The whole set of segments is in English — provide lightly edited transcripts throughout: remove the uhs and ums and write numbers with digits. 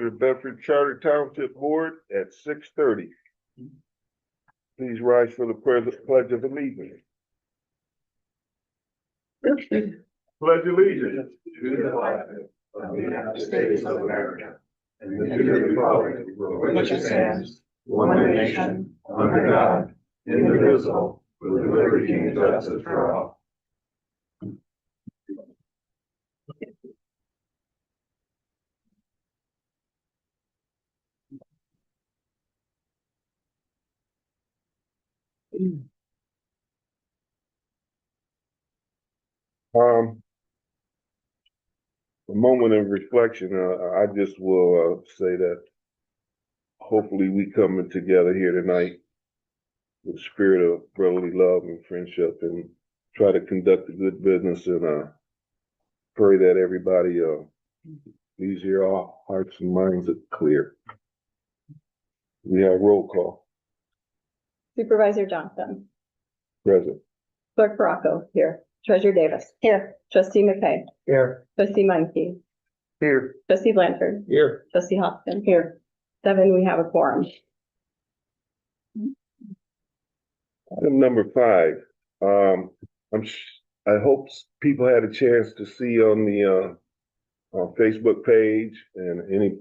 the Bedford Charter Township Board at 6:30. Please rise for the Pledge of Allegiance. Pledge allegiance to the flag of the United States of America and to the republic for which it stands, one nation, under God, indivisible, with liberty and justice for all. A moment of reflection. I just will say that hopefully we coming together here tonight with a spirit of brotherly love and friendship and try to conduct a good business and pray that everybody leaves here all hearts and minds are clear. We have roll call. Supervisor Johnson, Present. Clerk Baraco here, Treasurer Davis here, Trustee McKay, Here. Trustee Meinke, Here. Trustee Blanchard, Here. Trustee Hopkins here. 7, we have a quorum. Item number 5. I hope people had a chance to see on the Facebook page and any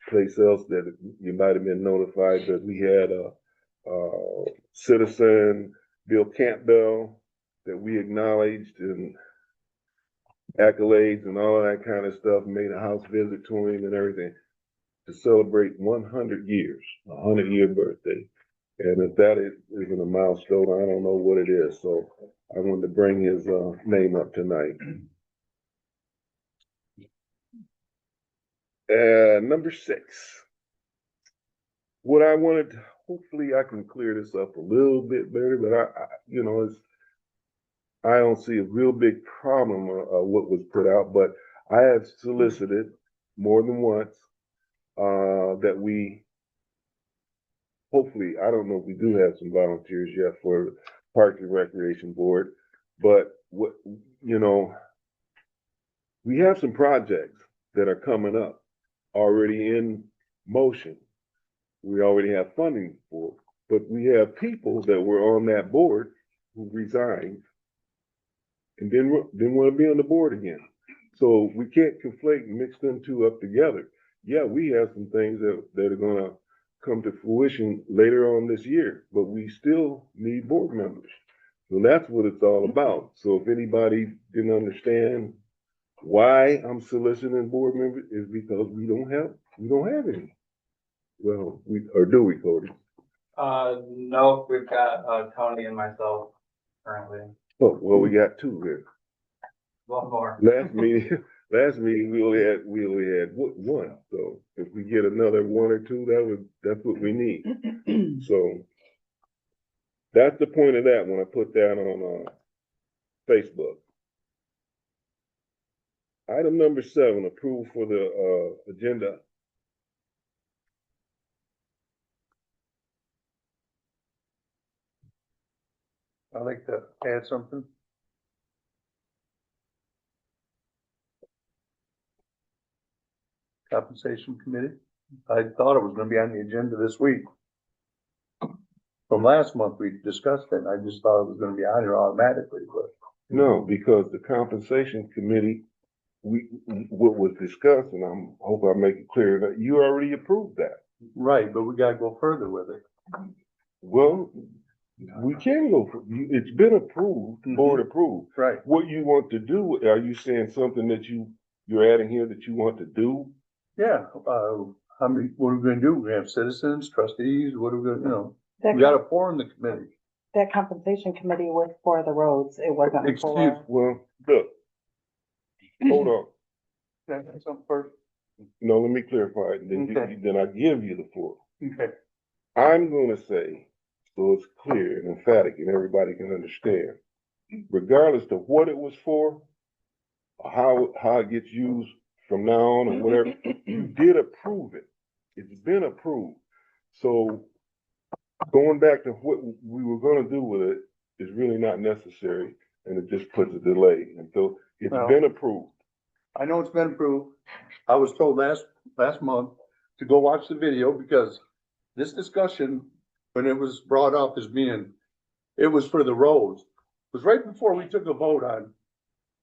place else that you might have been notified that we had a citizen, Bill Campbell, that we acknowledged and accolades and all of that kind of stuff, made a house visit to him and everything to celebrate 100 years, a 100-year birthday. And if that isn't a milestone, I don't know what it is. So I wanted to bring his name up tonight. Number 6. What I wanted, hopefully I can clear this up a little bit better, but I don't see a real big problem of what was put out, but I have solicited more than once that we, hopefully, I don't know if we do have some volunteers yet for the Parks and Recreation Board, but we have some projects that are coming up already in motion. We already have funding for, but we have people that were on that board who resigned and didn't want to be on the board again. So we can't conflate and mix them two up together. Yeah, we have some things that are going to come to fruition later on this year, but we still need board members. So that's what it's all about. So if anybody didn't understand why I'm soliciting board members, is because we don't have any. Well, do we, Cody? No, we've got Tony and myself currently. Oh, well, we got 2 here. One more. Last meeting we only had 1. So if we get another 1 or 2, that's what we need. So that's the point of that when I put that on Facebook. Item number 7, approval for the agenda. I'd like to add something. Compensation Committee. I thought it was gonna be on the agenda this week. From last month, we discussed it, and I just thought it was gonna be on here automatically, but. No, because the compensation committee, what was discussed, and I hope I make it clear that you already approved that. Right, but we gotta go further with it. Well, we can go for, it's been approved, board approved. Right. What you want to do, are you saying something that you're adding here that you want to do? Yeah, what are we gonna do? We're gonna have citizens, trustees, what are we gonna, we gotta form the committee. That compensation committee was for the roads, it wasn't Excuse, for. Well, look, hold on. can I say something first? No, let me clarify it, and Okay. then I give you the floor. Okay. I'm gonna say, so it's clear and emphatic and everybody can understand, regardless of what it was for, or how it gets used from now on or whatever, you did approve it. It's been approved. So going back to what we were gonna do with it is really not necessary, and it just puts a delay. And so it's Well, been approved. I know it's been approved. I was told last month to go watch the video because this discussion, when it was brought up as being, it was for the roads, was right before we took a vote on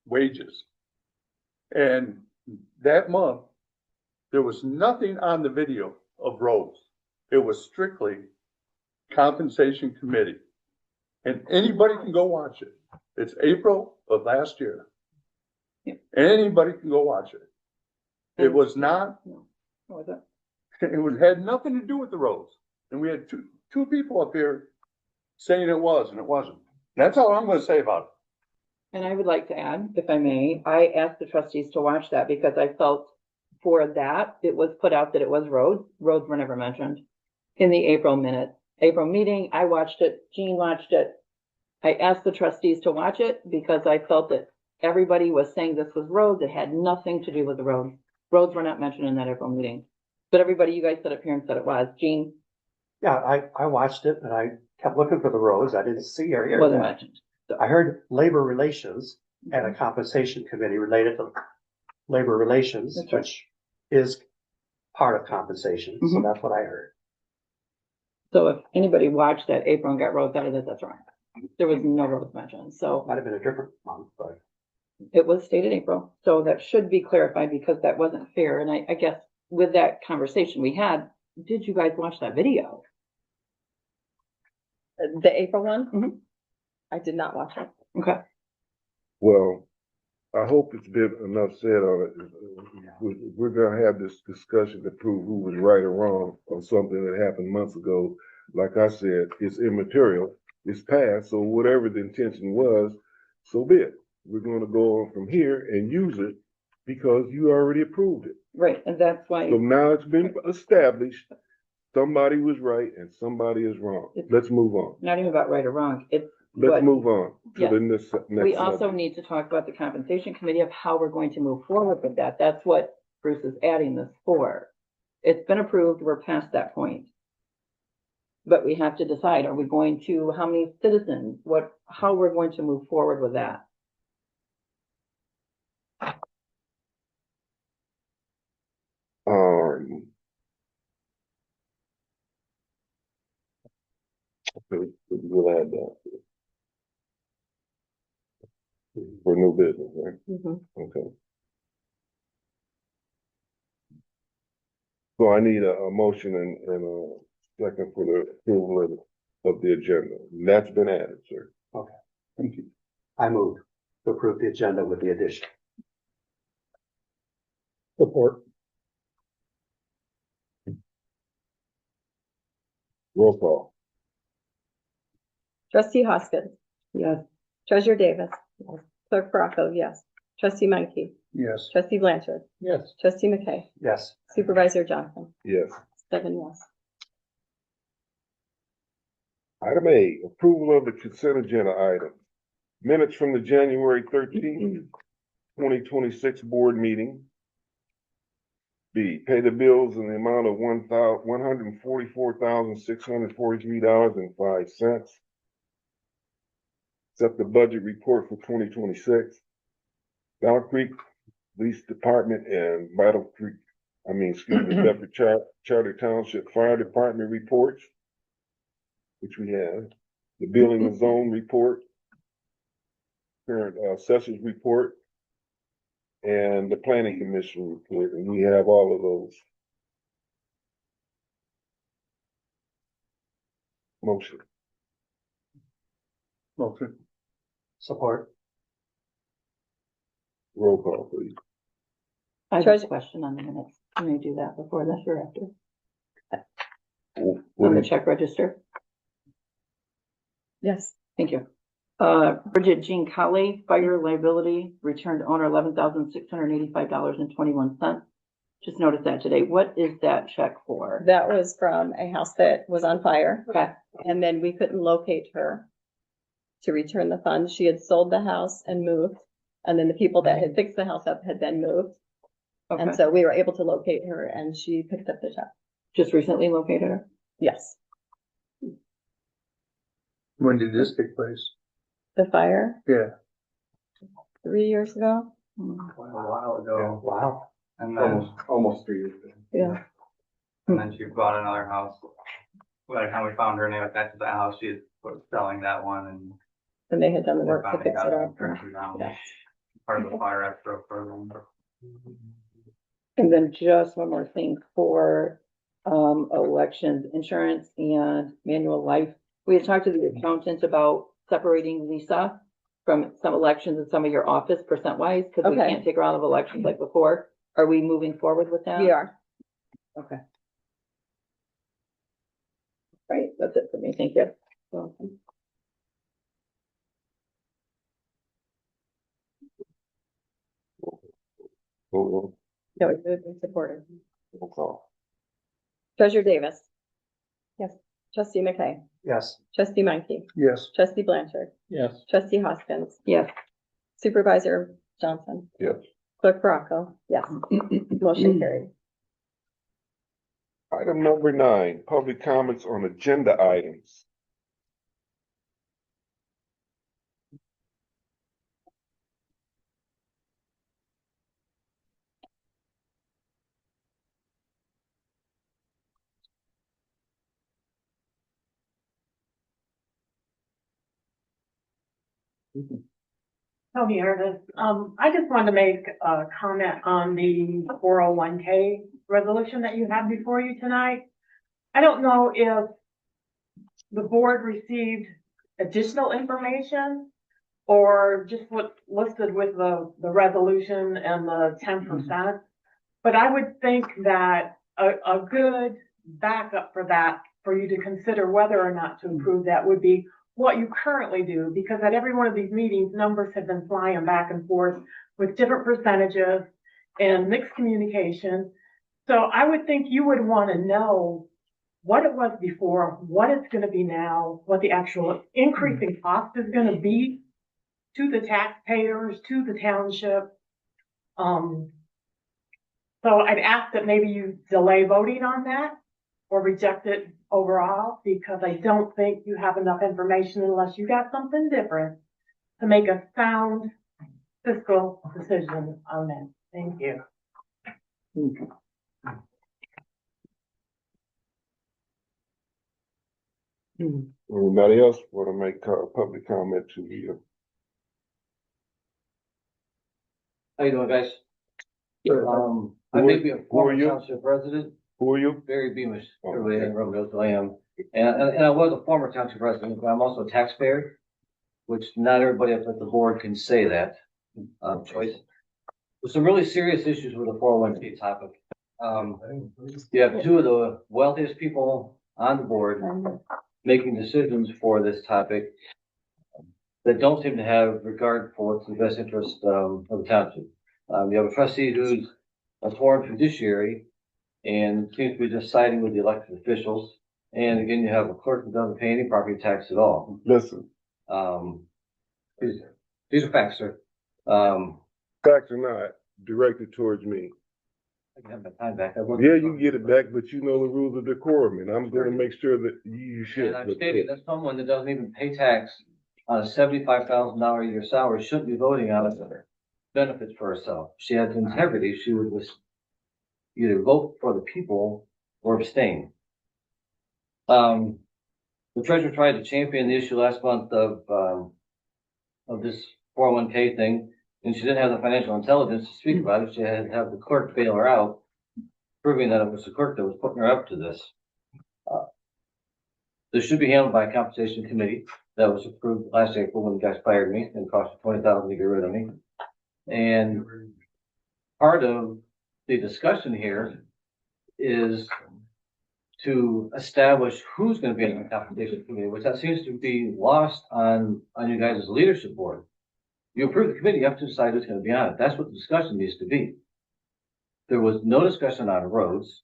wages. And that month, there was nothing on the video of roads. It was strictly compensation committee. And anybody can go watch it. It's April of last year. Yeah. Anybody can go watch it. It was not, What was it had nothing to do with the roads. And we had two people up here saying it was, and it wasn't. That's all I'm gonna say about it. And I would like to add, if I may, I asked the trustees to watch that because I felt for that, it was put out that it was roads. Roads were never mentioned in the April meeting. I watched it. Jean watched it. I asked the trustees to watch it because I felt that everybody was saying this was roads. It had nothing to do with the roads. Roads were not mentioned in that April meeting. But everybody, you guys stood up here and said it was. Jean? Yeah, I watched it and I kept looking for the roads. I didn't see or hear Wasn't that. mentioned. I heard labor relations and a compensation committee related to labor relations, That's right. which is part of compensation. So Mhm. that's what I heard. So if anybody watched that April and got roads out of it, that's wrong. There was no roads mentioned. So Might have been a different month, but it was stated April. So that should be clarified because that wasn't fair. And I guess with that conversation we had, did you guys watch that video? The April one? Mhm. I did not watch it. Okay. Well, I hope it's been enough said on it. We're gonna have this discussion to prove who was right or wrong on something that happened months ago. Like I said, it's immaterial, it's past, so whatever the intention was, so be it. We're gonna go on from here and use it because you already approved it. Right. And that's why. So now it's been established, somebody was right and somebody is wrong. Let's move on. Not even about right or wrong. It's Let's what move on to Yeah. the next. we also subject. need to talk about the compensation committee of how we're going to move forward with that. That's what Bruce is adding this for. It's been approved. We're past that point. But we have to decide, are we going to, how many citizens, how we're going to move forward with that. We'll add that. For new business, right? Okay. So I need a motion and a second for the approval of the agenda. That's been added, sir. okay. Thank you. I moved to approve the agenda with the addition. Support. Roll call. Trustee Hoskins, Yes. Treasurer Davis, Clerk Bronco, yes. Trustee Menke, Yes. Trustee Blanchard, Yes. Trustee McKay, Yes, Supervisor Johnson, Yes. 7 yes. Item A, approval of the consent agenda items. Minutes from the January 13th, 2026 board meeting. B, pay the bills in the amount of $144,643.05. Accept the budget report for 2026. Battle Creek Police Department and Bedford Charter Township Fire Department reports, which we have. The Building and Zone report, current assessors report, and the Planning Commission report, and we have all of those. Motion. Motion. support. Roll call, please. I have a Treasurer- question on the minutes. Can I do that before this or after? What On the is- check register? Yes. Thank you. Bridget Jean Colley, fire liability, returned owner $11,685.21. Just noticed that today. What is that check for? That was from a house that was on fire, Okay, and then we couldn't locate her to return the funds. She had sold the house and moved, and then the people that had fixed the house up had then moved. And okay. so we were able to locate her, and she picked up the check. Just recently located her? Yes. When did this take place? The fire, Yeah. 3 years ago. A while ago, Wow. and then almost 3 years ago. Yeah. And then she bought another house. By the time we found her name attached to the house, she was selling that one and And they had done the they work to finally fix got it it up. turned around. Yes. Part of the fire escrow program. And then just one more thing for, elections, insurance and manual life. We had talked to the accountant about separating Lisa from some elections in some of your office percent wise, because we Okay. can't take her out of elections like before. Are we moving forward with that? We are. Okay. Right, that's it for me. Thank you. Hold No, it's moved and supported. on, roll call. Treasurer Davis. Yes. Trustee McKay. Yes. Trustee Menke. Yes. Trustee Blanchard. Yes. Trustee Hoskins. Yes. Supervisor Johnson. Yes. Clerk Bronco. Yes. Motion carried. Item number 9, public comments on agenda items. Tony Ernest, I just wanted to make a comment on the 401k resolution that you have before you tonight. I don't know if the board received additional information or just what's listed with the resolution and the 10%. But I would think that a good backup for that, for you to consider whether or not to approve that, would be what you currently do, because at every one of these meetings, numbers have been flying back and forth with different percentages and mixed communication. So I would think you would want to know what it was before, what it's going to be now, what the actual increase in cost is going to be to the taxpayers, to the township. So I'd ask that maybe you delay voting on that or reject it overall, because I don't think you have enough information unless you got something different to make a sound fiscal decision on that. Thank you. Anybody else want to make public comment to the? How you doing, guys? I Who may are- be a who are former you? township resident, Who are you? Barry Beamish, Oh, everybody okay. in Rome knows who I am. And I was a former township resident, but I'm also a taxpayer, which not everybody up at the board can say that, choice. There's some really serious issues with the 401k topic. You have two of the wealthiest people on the board making decisions for this topic that don't seem to have regard for what's in the best interest of the township. You have a trustee who's a sworn fiduciary and seems to be just siding with the elected officials. And again, you have a clerk who doesn't pay any property tax at all. Listen, These are facts, sir. facts are not directed towards me. I can have my time back. Yeah, you can get it back, but you know the rules of decorum, and I'm gonna make sure that you should. And I'm stating that someone that doesn't even pay tax on a $75,000 a year salary shouldn't be voting on benefits for herself. She has integrity. She would either vote for the people or abstain. The treasurer tried to champion the issue last month of this 401k thing, and she didn't have the financial intelligence to speak about it. She had to have the clerk bail her out, proving that it was the clerk that was putting her up to this. This should be handled by a compensation committee that was approved last April when you guys fired me and cost $20,000 to get rid of me. And part of the discussion here is to establish who's going to be on the compensation committee, which that seems to be lost on you guys' leadership board. You approve the committee, you have to decide who's going to be on it. That's what the discussion needs to be. There was no discussion on roads.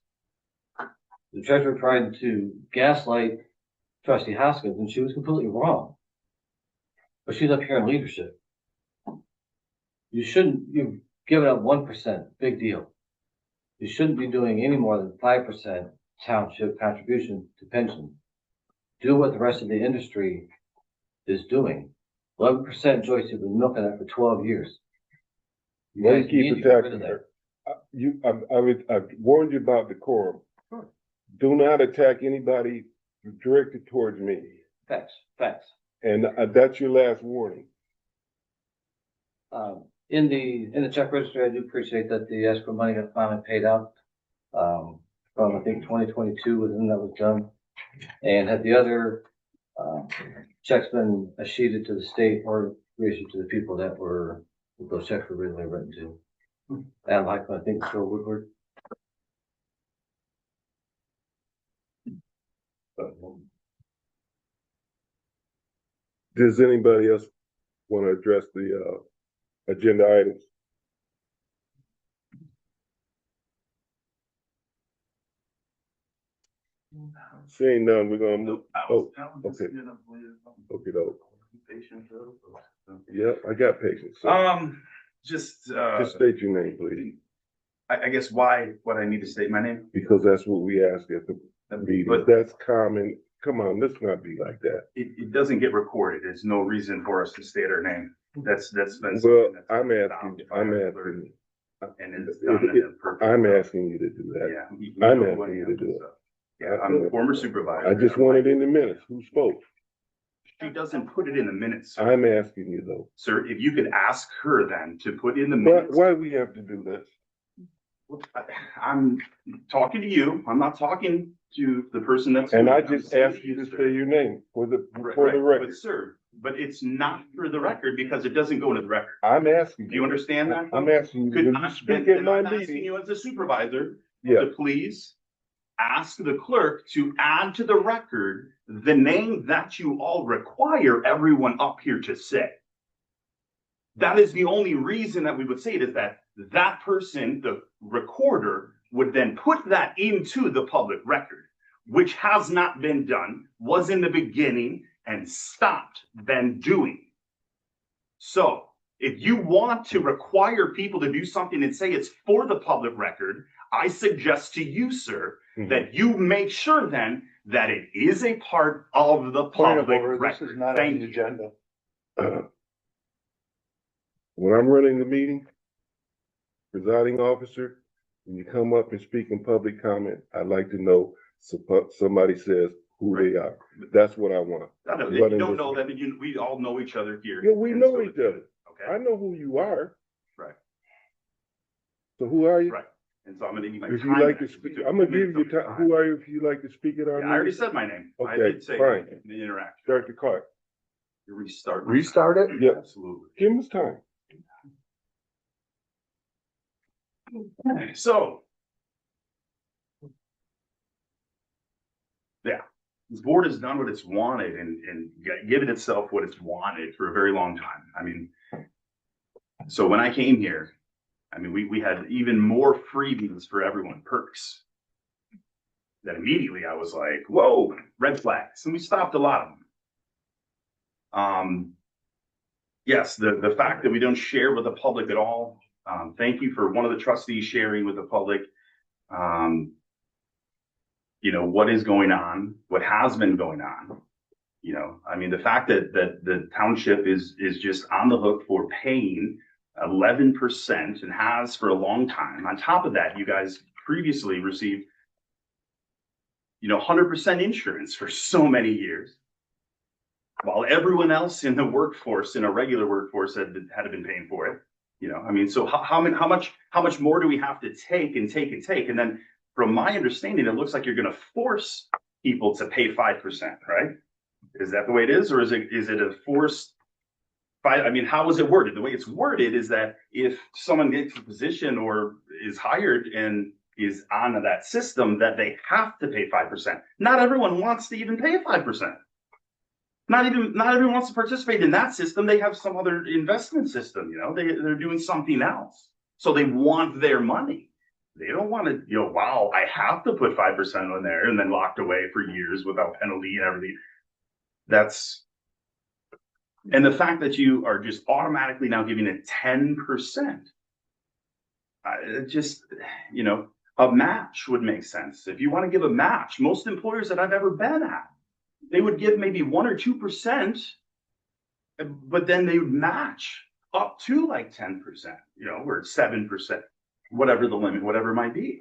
The treasurer tried to gaslight Trustee Hoskins, and she was completely wrong. But she's up here in leadership. You've given up 1%, big deal. You shouldn't be doing any more than 5% township contribution to pension. Do what the rest of the industry is doing. 11%, Joyce, you've been milking that for 12 years. You Well, you guys keep need to it get rid of taxing that. her. I warned you about decorum. Sure. do not attack anybody directed towards me. Facts, facts. And that's your last warning. In the check register, I do appreciate that the escrow money got finally paid out. From I think 2022 was when that was done. And had the other, checks been sheeted to the state or reissued to the people that those checks were originally written to? And like, I think, Phil Woodward. Does anybody else want to address the agenda items? Seeing none, we're gonna move. Oh, okay. Okay, though. Yeah, I got patience. So Just state your name, please, I guess why I need to state my name? because that's what we ask at the meeting. But That's common. Come on, let's not be like that. it doesn't get recorded. There's no reason for us to state our name. That's been. Well, something that's I'm been asking, adopted by our clerk, And it's done in a perfect. I'm asking you to do that. Yeah. I'm know who I asking you am, to do it. so. Yeah, I'm the former supervisor. I just wanted in the minutes. Who spoke? She doesn't put it in the minutes, sir. I'm asking you though. Sir, if you could ask her then to put in the Why, minutes. why we have to do this? I'm talking to you. I'm not talking to the person that's. And I doing it. I'm just saying asked you to sir. say your name for the Right, record. But sir, but it's not for the record because it doesn't go into the record. I'm asking Do you understand that? I'm asking you, Could when you I- speak then at my I'm asking meeting. you as a supervisor Yeah, to please ask the clerk to add to the record the name that you all require everyone up here to say. That is the only reason that we would say it, is that that person, the recorder, would then put that into the public record, which has not been done, was in the beginning, and stopped then doing. So if you want to require people to do something and say it's for the public record, I suggest to you, sir, that you make sure then that it is a part of the Point of public order, this record. is not on Thank the you. agenda. when I'm running the meeting, presiding officer, when you come up and speak in public comment, I'd like to know somebody says who they are. That's what I want. If you don't know that, we all know each other here. Yeah, we and know so each it's good. other. Okay, I know who you are. right, So who are you? right. And so I'm gonna give you my If time. you like to back. speak, You took I'm gonna 2 give you minutes of time. my Who are you if you like to speak at our Yeah, I already meeting? said my name. I Okay, did say fine. in the interaction. Start the clock. You restart. Restart it? Yep. Absolutely. Give him his time. So. Yeah, this board has done what it's wanted and given itself what it's wanted for a very long time. I mean, so when I came here, I mean, we had even more freebies for everyone, perks. That immediately I was like, whoa, red flags. And we stopped a lot of them. Yes, the fact that we don't share with the public at all. Thank you for one of the trustees sharing with the public. You know, what is going on, what has been going on. You know, I mean, the fact that the township is just on the hook for paying 11% and has for a long time. On top of that, you guys previously received, 100% insurance for so many years, while everyone else in the workforce, in a regular workforce, had been paying for it. I mean, so how much more do we have to take and take and take? And then, from my understanding, it looks like you're going to force people to pay 5%, right? Is that the way it is, or is it a forced? I mean, how is it worded? The way it's worded is that if someone gets a position or is hired and is on that system, that they have to pay 5%. Not everyone wants to even pay 5%. Not everyone wants to participate in that system. They have some other investment system. They're doing something else. So they want their money. They don't want to, wow, I have to put 5% on there and then locked away for years without penalty and everything. And the fact that you are just automatically now giving it 10%, a match would make sense. If you want to give a match, most employers that I've ever been at, they would give maybe 1 or 2%, but then they would match up to like 10%, or 7%, whatever the limit, whatever it might be.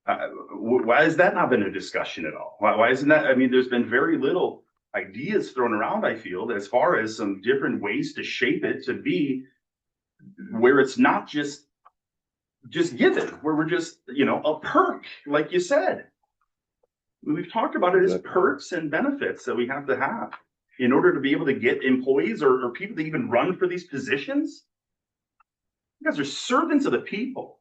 Why has that not been a discussion at all? Why isn't that? I mean, there's been very little ideas thrown around, I feel, as far as some different ways to shape it to be where it's not just given, where we're just, a perk, like you said. We've talked about it as perks and benefits that we have to have in order to be able to get employees or people to even run for these positions. You guys are servants of the people.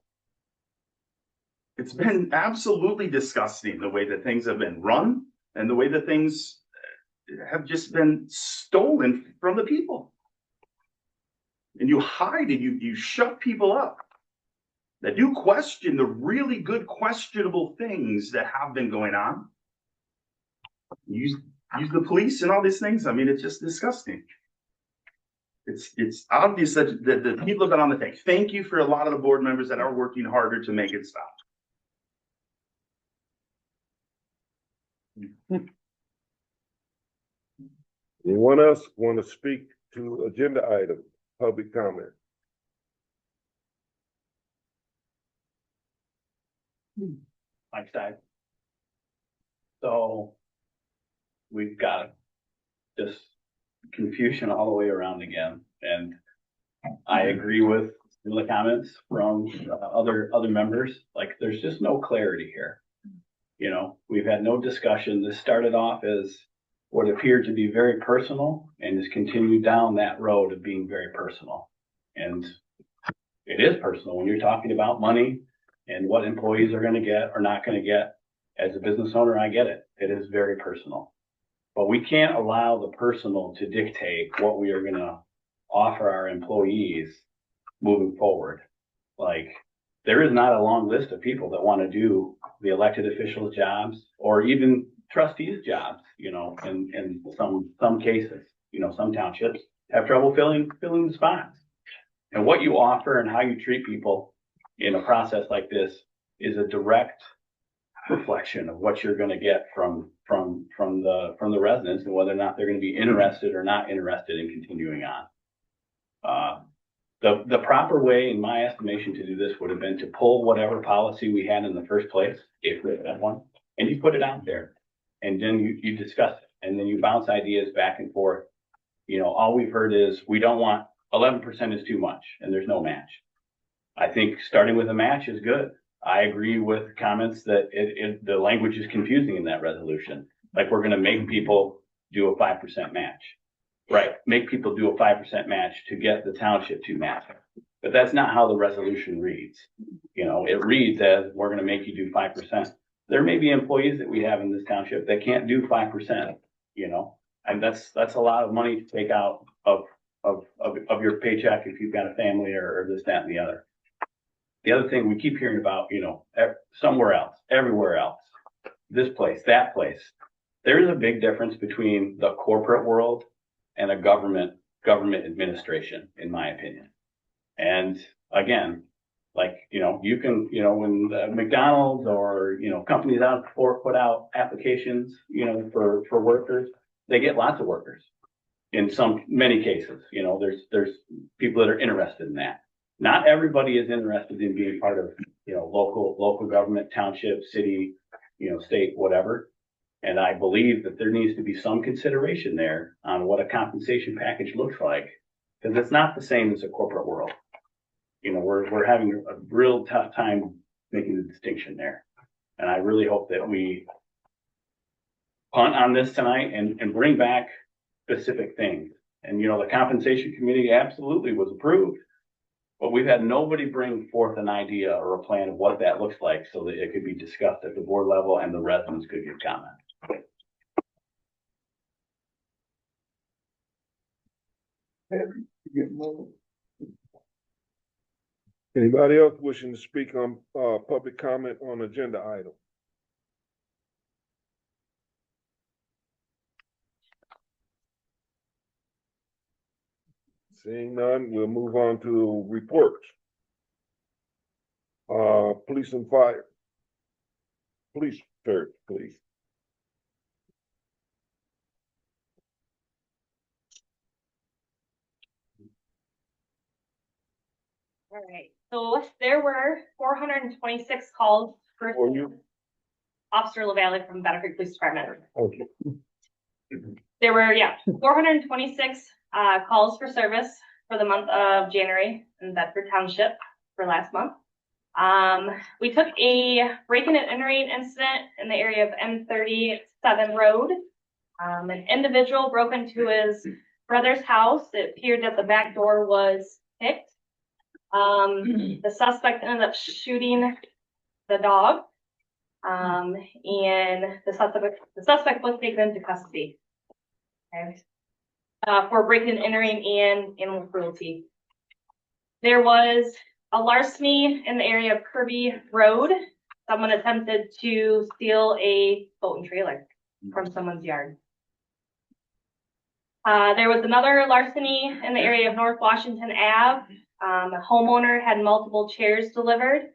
It's been absolutely disgusting the way that things have been run and the way that things have just been stolen from the people. And you hide and you shut people up that do question the really good questionable things that have been going on. Use the police and all these things. I mean, it's just disgusting. It's obvious that the people have been on the take. Thank you for a lot of the board members that are working harder to make it stop. Anyone else want to speak to agenda item, public comment? Like that. So we've got this confusion all the way around again, and I agree with the comments from other members. Like, there's just no clarity here. We've had no discussion. This started off as what appeared to be very personal and has continued down that road of being very personal. And it is personal when you're talking about money and what employees are going to get or not going to get. As a business owner, I get it. It is very personal. But we can't allow the personal to dictate what we are going to offer our employees moving forward. Like, there is not a long list of people that want to do the elected officials' jobs or even trustees' jobs, in some cases. Some townships have trouble filling the spots. And what you offer and how you treat people in a process like this is a direct reflection of what you're going to get from the residents and whether or not they're going to be interested or not interested in continuing on. The proper way, in my estimation, to do this would have been to pull whatever policy we had in the first place, if we had one, and you put it out there, and then you discuss it, and then you bounce ideas back and forth. All we've heard is we don't want 11% is too much, and there's no match. I think starting with a match is good. I agree with comments that the language is confusing in that resolution. Like, we're going to make people do a 5% match. Right, make people do a 5% match to get the township to match. But that's not how the resolution reads. It reads as we're going to make you do 5%. There may be employees that we have in this township that can't do 5%, and that's a lot of money to take out of your paycheck if you've got a family or this, that, and the other. The other thing we keep hearing about, somewhere else, everywhere else, this place, that place. There is a big difference between the corporate world and a government administration, in my opinion. And again, like, you can, when McDonald's or, companies out before put out applications, for workers, they get lots of workers. In many cases, there's people that are interested in that. Not everybody is interested in being part of, local government, township, city, state, whatever. And I believe that there needs to be some consideration there on what a compensation package looks like, because it's not the same as a corporate world. We're having a real tough time making the distinction there. And I really hope that we punt on this tonight and bring back specific things. And, the compensation committee absolutely was approved, but we've had nobody bring forth an idea or a plan of what that looks like so that it could be discussed at the board level and the residents could give comment. Anybody else wishing to speak on public comment on agenda item? Seeing none, we'll move on to reports. Police and fire. Police first, please. All right, so there were 426 calls First, Or you? Officer LaValle from Bedford Police Department. Okay. There were, 426 calls for service for the month of January in Bedford Township for last month. We took a break-in and entering incident in the area of M37 Road. An individual broke into his brother's house. It appeared that the back door was picked. The suspect ended up shooting the dog. And the suspect was taken into custody. Okay. For breaking and entering and animal cruelty. There was a larceny in the area of Kirby Road. Someone attempted to steal a boat and trailer from someone's yard. There was another larceny in the area of North Washington Ave. A homeowner had multiple chairs delivered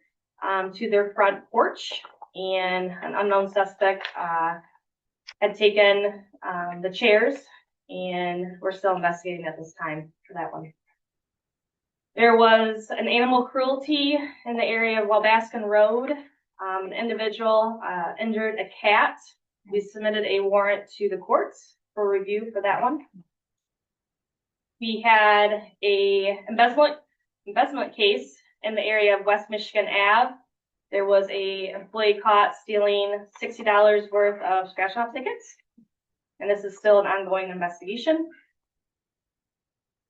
to their front porch, and an unknown suspect had taken the chairs, and we're still investigating at this time for that one. There was an animal cruelty in the area of Wabaskin Road. An individual injured a cat. We submitted a warrant to the courts for review for that one. We had a embezzlement case in the area of West Michigan Ave. There was a employee caught stealing $60 worth of scratch-off tickets, and this is still an ongoing investigation.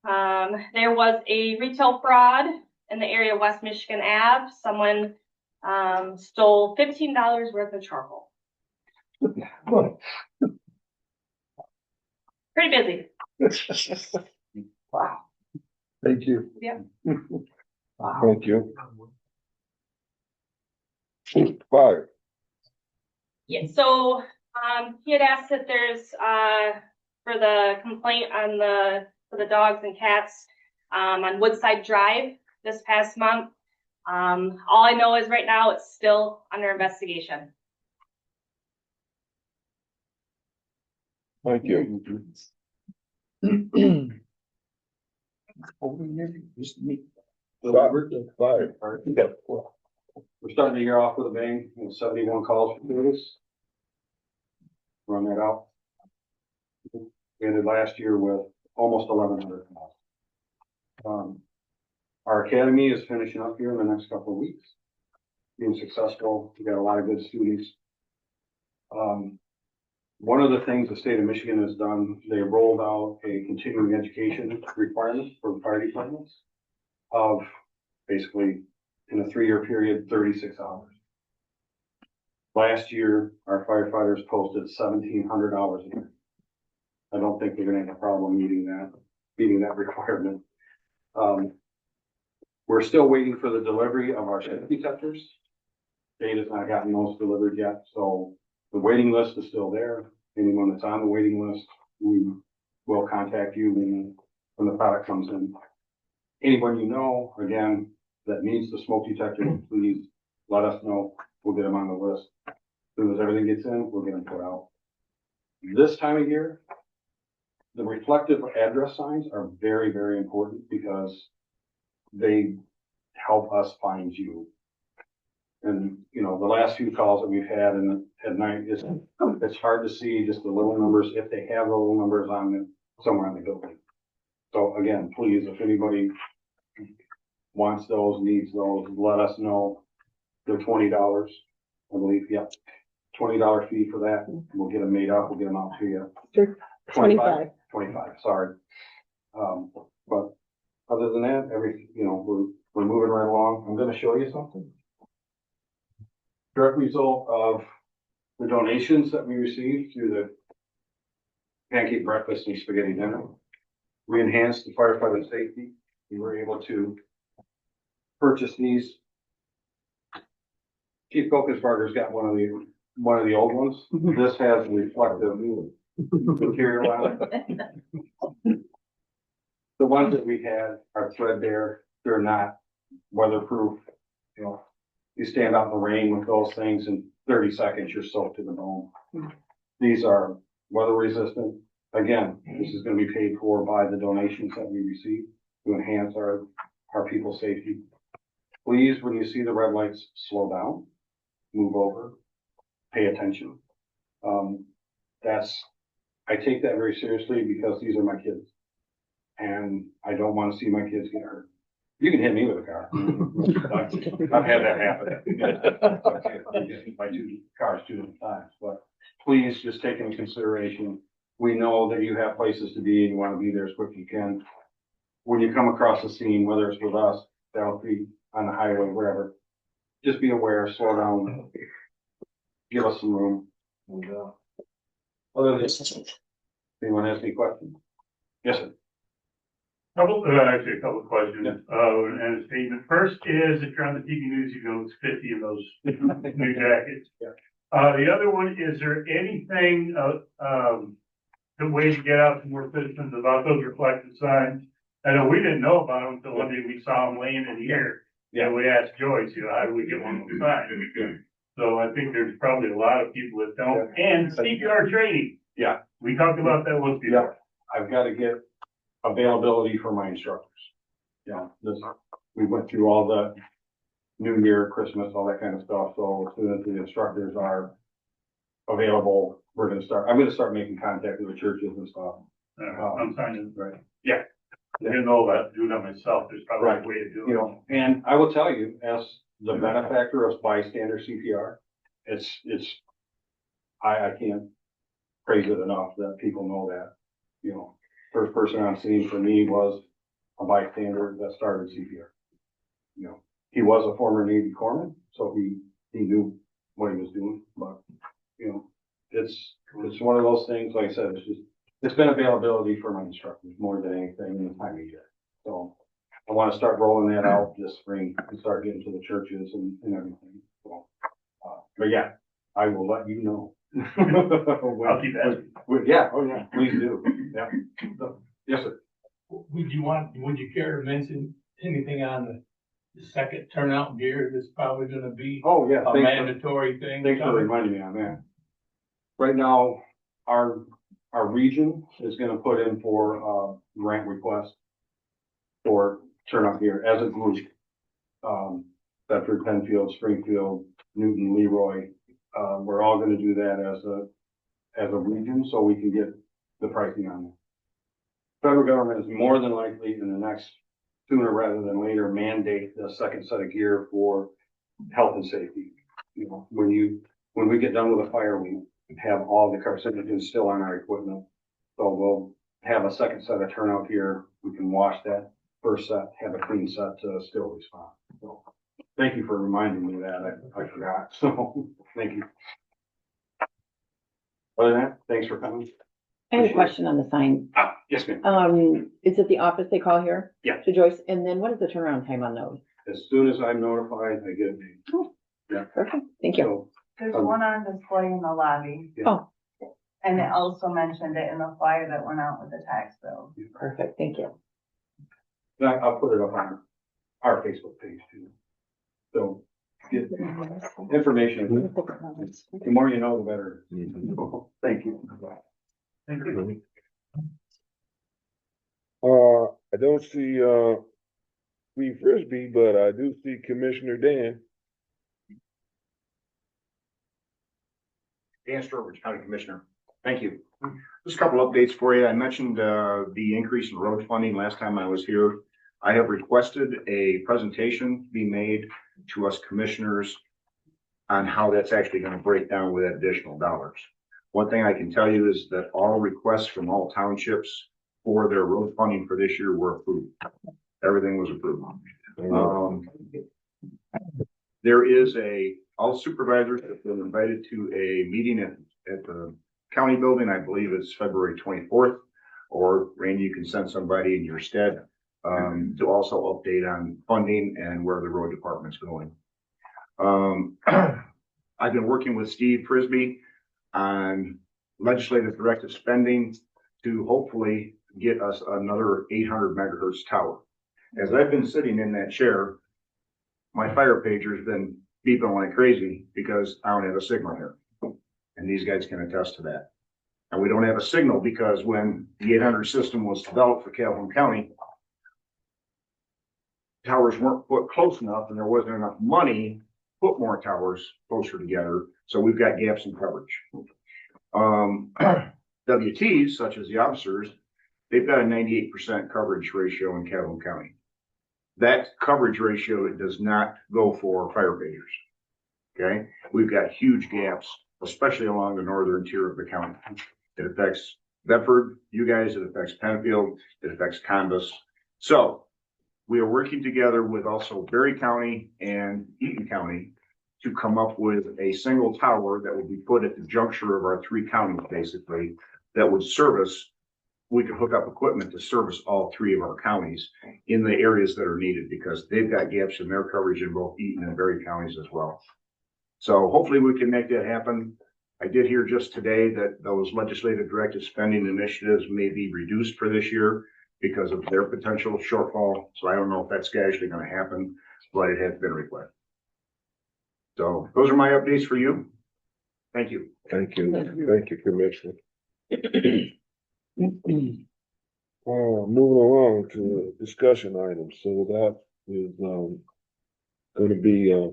There was a retail fraud in the area of West Michigan Ave. Someone stole $15 worth of charcoal. Pretty busy. Wow. Thank you. Yeah. Wow. Thank you. Fire. Yeah, so he had asked if there's for the complaint on for the dogs and cats on Woodside Drive this past month. All I know is right now it's still under investigation. Thank you. Fire. We're starting the year off with a bang, 71 calls for service. Run that out. We ended last year with almost 1,100 calls. Our academy is finishing up here in the next couple of weeks. Being successful, we got a lot of good students. One of the things the state of Michigan has done, they rolled out a continuing education requirement for the fire departments of basically in a 3-year period, 36 hours. Last year, our firefighters posted 1,700 hours a year. I don't think we're gonna have a problem meeting that requirement. We're still waiting for the delivery of our safety detectors. State has not gotten those delivered yet, so the waiting list is still there. Anyone that's on the waiting list, we will contact you when the product comes in. Anyone you know, again, that needs the smoke detector, please let us know. We'll get them on the list. As soon as everything gets in, we'll get them put out. This time of year, the reflective address signs are very, very important because they help us find you. And, you know, the last few calls that we've had at night, it's hard to see just the little numbers, if they have the little numbers on them somewhere in the building. So again, please, if anybody wants those, needs those, let us know. They're $20, I believe, yep. $20 fee for that. We'll get them made up, we'll get them out to you. Sure. 25. 25, sorry. But other than that, we're moving right along. I'm gonna show you something. Direct result of the donations that we received through the pancake breakfast and spaghetti dinner. We enhanced the firefighter safety. We were able to purchase these. Chief Focusbarger's got one of the old ones. This has reflective material on it. The ones that we had are threadbare. They're not weatherproof. You know, you stand out in the rain with those things in 30 seconds, you're soaked to the bone. These are weather resistant. Again, this is going to be paid for by the donations that we receive to enhance our people's safety. Please, when you see the red lights, slow down. move over, pay attention. I take that very seriously because these are my kids. And I don't want to see my kids get hurt. You can hit me with a car. I've had that happen. I've hit by two cars 2 different times, but please just take into consideration. We know that you have places to be and you want to be there as quick as you can. When you come across the scene, whether it's with us, that'll be on the highway, wherever, just be aware, slow down, give us some room. And, other than this, anyone has any questions? Yes, sir. Actually, a couple of questions, and a statement. First is, if you're on the TV news, you know, it's 50 of those new jackets. Yeah. The other one, is there anything, the way to get out to more citizens about those reflective signs? I know we didn't know about them until one day we saw them laying in here. Yeah. And we asked Joyce, you know, how do we get one of those signs? So I think there's probably a lot of people that don't, and CPR training. Yeah. We talked about that once before. I've got to get availability for my instructors. Yeah, we went through all the New Year, Christmas, all that kind of stuff. So as soon as the instructors are available, I'm going to start making contact with the churches and stuff. I'm signing. Right. Yeah. I didn't know about doing that myself. There's probably a way to do it. You know, and I will tell you, as the benefactor of bystander CPR, I can't praise it enough that people know that. You know, first person on scene for me was a bystander that started CPR. You know, he was a former Navy corpsman, so he knew what he was doing, but, you know, it's one of those things, like I said, it's been availability for my instructors more than anything in the time of year. So I want to start rolling that out this spring and start getting to the churches and everything. So, but yeah, I will let you know. I'll keep asking. Yeah, please do. Yeah. So, yes, sir. Would you care to mention anything on the second turnout gear that's probably gonna be Oh, yeah. a mandatory thing? Thanks for reminding me on that. Right now, our region is gonna put in for grant request for turnout gear as a group. Bedford, Penfield, Springfield, Newton, Leroy, we're all gonna do that as a region so we can get the pricing on it. Federal government is more than likely in the next, sooner rather than later, mandate the second set of gear for health and safety. You know, when we get done with a fire, we have all the carcinogens still on our equipment. So we'll have a second set of turnout gear. We can wash that first set, have a clean set to still respond. So thank you for reminding me of that. I forgot. So thank you. Other than that, thanks for coming. I have a question on the sign. Yes, ma'am. Is it the office they call here? Yeah. To Joyce, and then what is the turnaround time on those? As soon as I'm notified, I get a name. Yeah. Perfect, thank you. So, There's one on display in the lobby. Yeah. Oh, And it also mentioned it in the flyer that went out with the tax bill. perfect, thank you. I'll put it up on our Facebook page too. So get information. The more you know, the better. Thank you. Thank you. I don't see, Steve Frisbee, but I do see Commissioner Dan. Dan Strobridge, County Commissioner. Thank you. Just a couple updates for you. I mentioned the increase in road funding last time I was here. I have requested a presentation be made to us commissioners on how that's actually going to break down with additional dollars. One thing I can tell you is that all requests from all townships for their road funding for this year were approved. Everything was approved. There is all supervisors have been invited to a meeting at the county building. I believe it's February 24th, or Randy, you can send somebody in your stead to also update on funding and where the road department's going. I've been working with Steve Frisbee on legislative directive spending to hopefully get us another 800 megahertz tower. As I've been sitting in that chair, my fire pager's been beeping like crazy because I don't have a signal here. And these guys can attest to that. And we don't have a signal because when the 800 system was developed for Calhoun County, towers weren't put close enough and there wasn't enough money put more towers closer together, so we've got gaps in coverage. WTs, such as the officers, they've got a 98% coverage ratio in Calhoun County. That coverage ratio does not go for fire pagers. Okay, we've got huge gaps, especially along the northern tier of the county. It affects Bedford, you guys, it affects Penfield, it affects Condas. So we are working together with also Berry County and Eaton County to come up with a single tower that will be put at the juncture of our three counties, basically, that would service. We could hook up equipment to service all three of our counties in the areas that are needed, because they've got gaps in their coverage in both Eaton and Berry counties as well. So hopefully we can make that happen. I did hear just today that those legislative directed spending initiatives may be reduced for this year because of their potential shortfall. So I don't know if that's actually going to happen, but it has been requested. So those are my updates for you. Thank you. Thank you. Thank you, Commissioner. Moving along to discussion items. So that is going to be a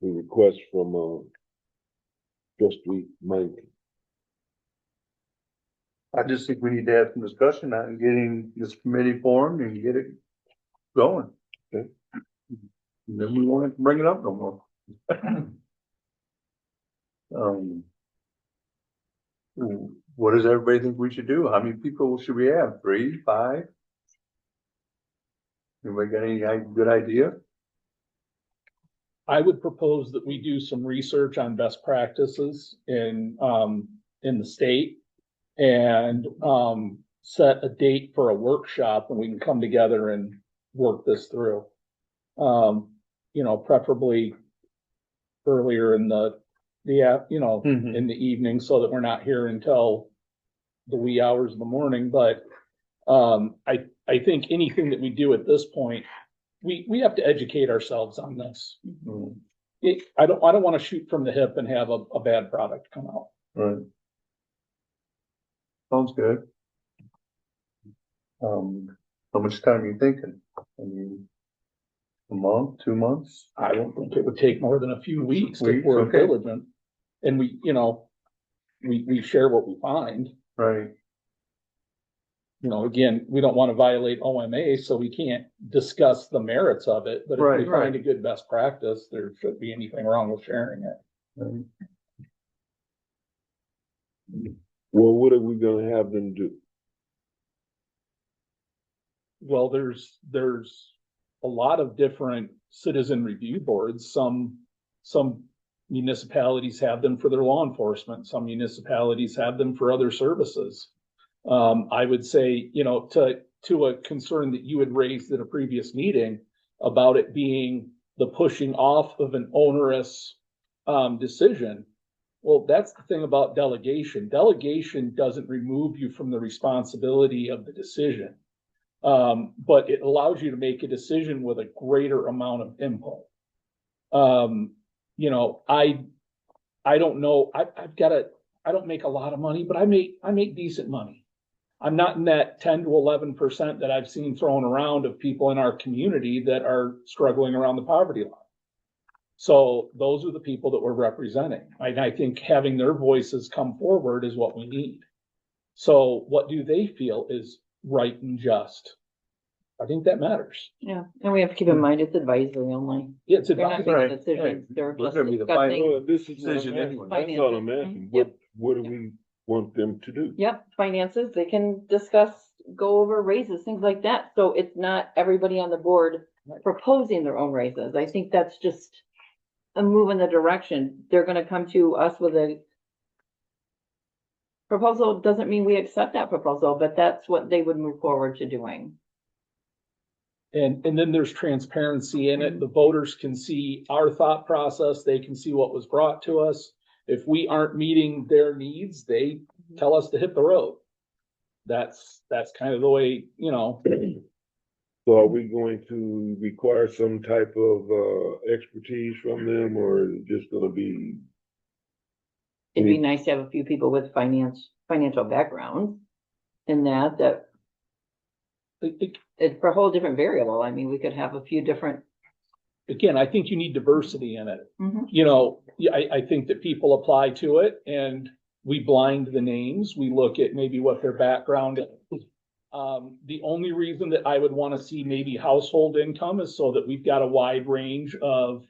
request from Trustee Mike. I just think we need to have some discussion on getting this committee formed and get it going. Okay. And then we won't bring it up no more. What does everybody think we should do? How many people should we have? 3, 5? Anybody got any good idea? I would propose that we do some research on best practices in the state and set a date for a workshop and we can come together and work this through. Preferably earlier in the in the evening so that we're not here until the wee hours of the morning. But I think anything that we do at this point, we have to educate ourselves on this. I don't want to shoot from the hip and have a bad product come out. Right. Sounds good. How much time are you thinking? I mean, a month, 2 months? I don't think it would take more than a few weeks if Weeks, we're okay. diligent. And we share what we find. Right. Again, we don't want to violate OMA, so we can't discuss the merits of it. But if we find a good best practice, there shouldn't be anything wrong with sharing it. Right. Well, what are we going to have them do? Well, there's a lot of different citizen review boards. Some municipalities have them for their law enforcement. Some municipalities have them for other services. I would say, to a concern that you had raised at a previous meeting about it being the pushing off of an onerous decision. Well, that's the thing about delegation. Delegation doesn't remove you from the responsibility of the decision, but it allows you to make a decision with a greater amount of input. I don't know. I don't make a lot of money, but I make decent money. I'm not in that 10 to 11% that I've seen thrown around of people in our community that are struggling around the poverty line. So those are the people that we're representing. I think having their voices come forward is what we need. So what do they feel is right and just? I think that matters. Yeah, and we have to keep in mind it's advisory only. Yeah, it's They're not advisory. making Right, decisions. right. They're We're just gonna be the discussing. Well, this is Decision what I'm anyway. asking. That's all I'm asking. What do we want them to do? Yep, finances, they can discuss, go over raises, things like that. So it's not everybody on the board proposing their own raises. I think that's just a move in the direction. They're gonna come to us with a proposal. Doesn't mean we accept that proposal, but that's what they would move forward to doing. And then there's transparency in it. The voters can see our thought process. They can see what was brought to us. If we aren't meeting their needs, they tell us to hit the road. That's kind of the way, So are we going to require some type of expertise from them, or is it just going to be? It'd be nice to have a few people with financial backgrounds in that it's for a whole different variable. I mean, we could have a few different again, I think you need diversity in it. Mhm. You know, yeah, I think that people apply to it and we blind the names. We look at maybe what their background is. The only reason that I would want to see maybe household income is so that we've got a wide range of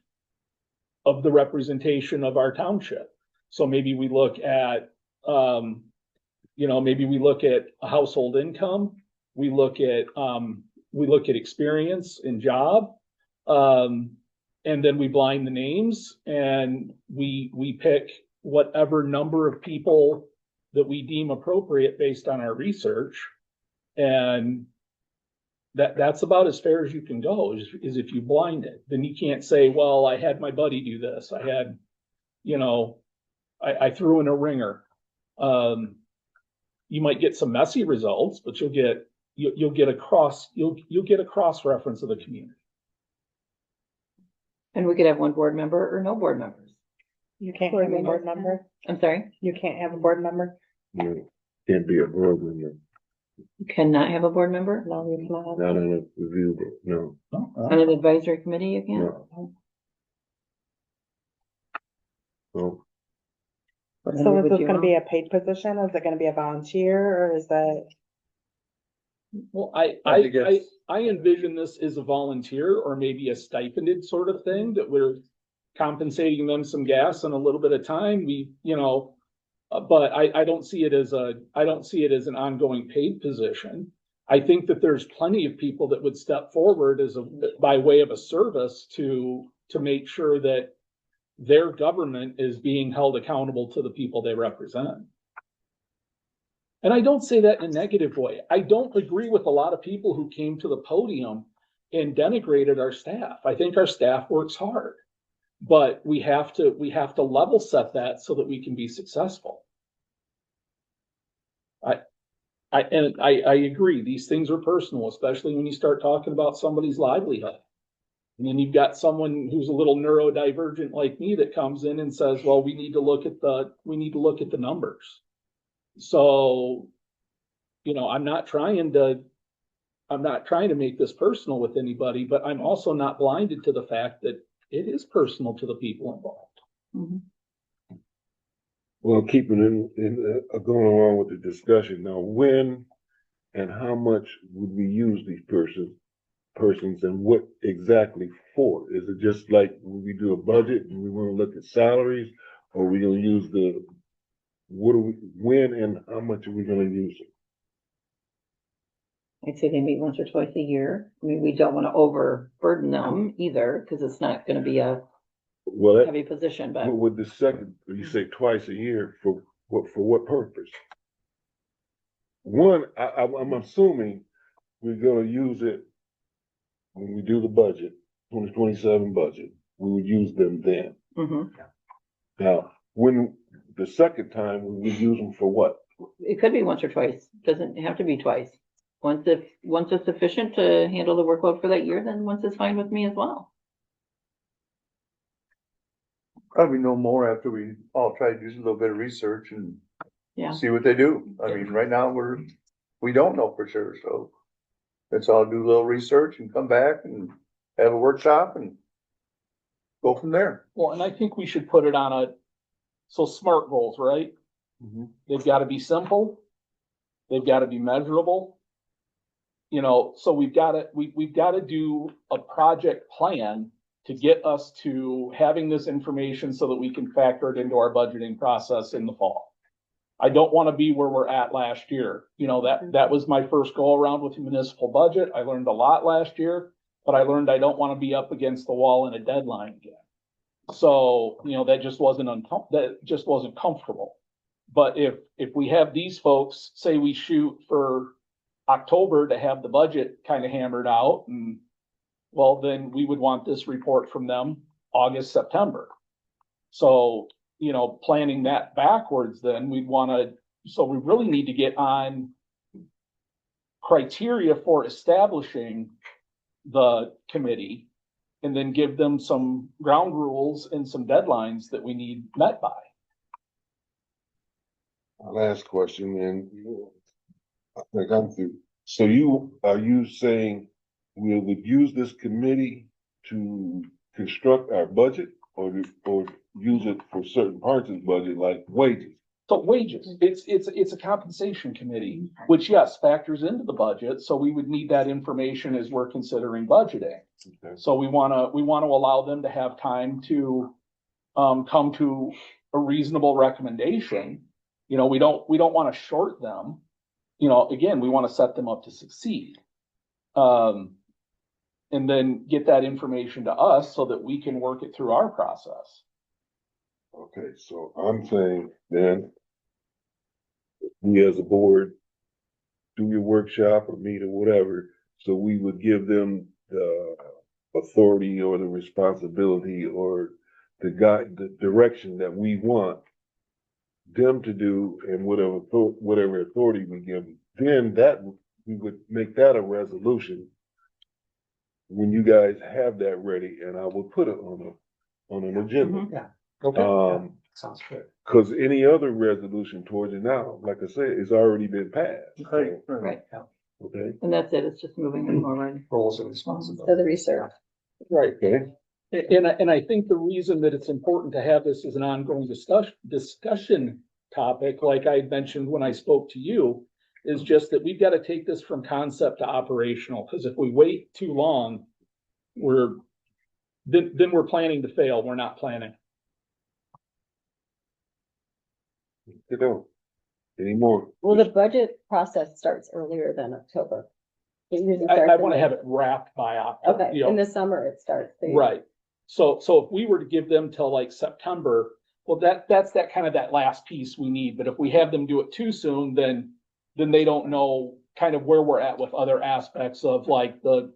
the representation of our township. So maybe we look at, maybe we look at a household income. We look at experience in job. And then we blind the names and we pick whatever number of people that we deem appropriate based on our research. And that's about as fair as you can go is if you blind it. Then you can't say, well, I had my buddy do this. I had, I threw in a ringer. You might get some messy results, but you'll get a cross reference of the community. And we could have one board member or no board members. You can't have a board member. I'm sorry, You can't have a board member. You can't be a board member, you cannot have a board member No, you cannot. not on a review, board, no, on an advisory committee, you can't. no. No. So is this gonna be a paid position? Is it gonna be a volunteer or is that? Well, I think I envision this as a volunteer or maybe a stipended sort of thing that we're compensating them some gas and a little bit of time. But I don't see it as an ongoing paid position. I think that there's plenty of people that would step forward by way of a service to make sure that their government is being held accountable to the people they represent. And I don't say that in a negative way. I don't agree with a lot of people who came to the podium and denigrated our staff. I think our staff works hard, but we have to level set that so that we can be successful. I agree. These things are personal, especially when you start talking about somebody's livelihood. And then you've got someone who's a little neurodivergent like me that comes in and says, well, we need to look at the numbers. So, I'm not trying to make this personal with anybody, but I'm also not blinded to the fact that it is personal to the people involved. Mm-hmm. Well, keeping going along with the discussion now, when and how much would we use these persons and what exactly for? Is it just like when we do a budget and we want to look at salaries, or are we going to use when and how much are we going to use it? I'd say they meet once or twice a year. I mean, we don't want to overburden them either, because it's not going to be a heavy position, but. With the second, you say twice a year, for what purpose? One, I'm assuming we're gonna use it when we do the budget, 2027 budget, we would use them then. Mhm. Now, when the second time, we would use them for what? It could be once or twice, doesn't have to be twice. Once it's sufficient to handle the workload for that year, then once is fine with me as well. Probably no more after we all try to do a little bit of research and Yeah. see what they do. I mean, right now, we don't know for sure, so let's all do a little research and come back and have a workshop and go from there. Well, and I think we should put it on SMART goals, right? Mm-hmm. They've got to be simple. They've got to be measurable. So we've got to do a project plan to get us to having this information so that we can factor it into our budgeting process in the fall. I don't want to be where we're at last year. That was my first go around with the municipal budget. I learned a lot last year, but I learned I don't want to be up against the wall in a deadline again. So, that just wasn't comfortable. But if we have these folks, say we shoot for October to have the budget kind of hammered out, and well, then we would want this report from them August, September. So, planning that backwards, then we really need to get on criteria for establishing the committee and then give them some ground rules and some deadlines that we need met by. Last question, and I think I'm through. So are you saying we would use this committee to construct our budget or use it for certain parts of the budget like wages? So wages, it's a compensation committee, which yes, factors into the budget, so we would need that information as we're considering budgeting. Okay. So we wanna allow them to have time to, come to a reasonable recommendation. You know, we don't wanna short them. You know, again, we wanna set them up to succeed. And then get that information to us so that we can work it through our process. Okay, so I'm saying then, we as a board, do your workshop or meet or whatever, so we would give them the authority or the responsibility or the the direction that we want them to do and whatever authority we give them. Then that, we would make that a resolution when you guys have that ready, and I will put it on an agenda. Yeah. Okay. Sounds good. Cause any other resolution towards it now, like I said, it's already been passed. So, Right, okay, and that's it, it's just moving it forward. Roles and So responsibilities. the research. Right. okay, And I think the reason that it's important to have this as an ongoing discussion topic, like I mentioned when I spoke to you, is just that we've got to take this from concept to operational, because if we wait too long, then we're planning to fail, we're not planning. you know, any more? Well, the budget process starts earlier than October. It usually I starts in want to the- have it wrapped by October. Okay, you know. in the summer it starts. Right. So if we were to give them till like September, well, that's that kind of that last piece we need. But if we have them do it too soon, then they don't know kind of where we're at with other aspects of like the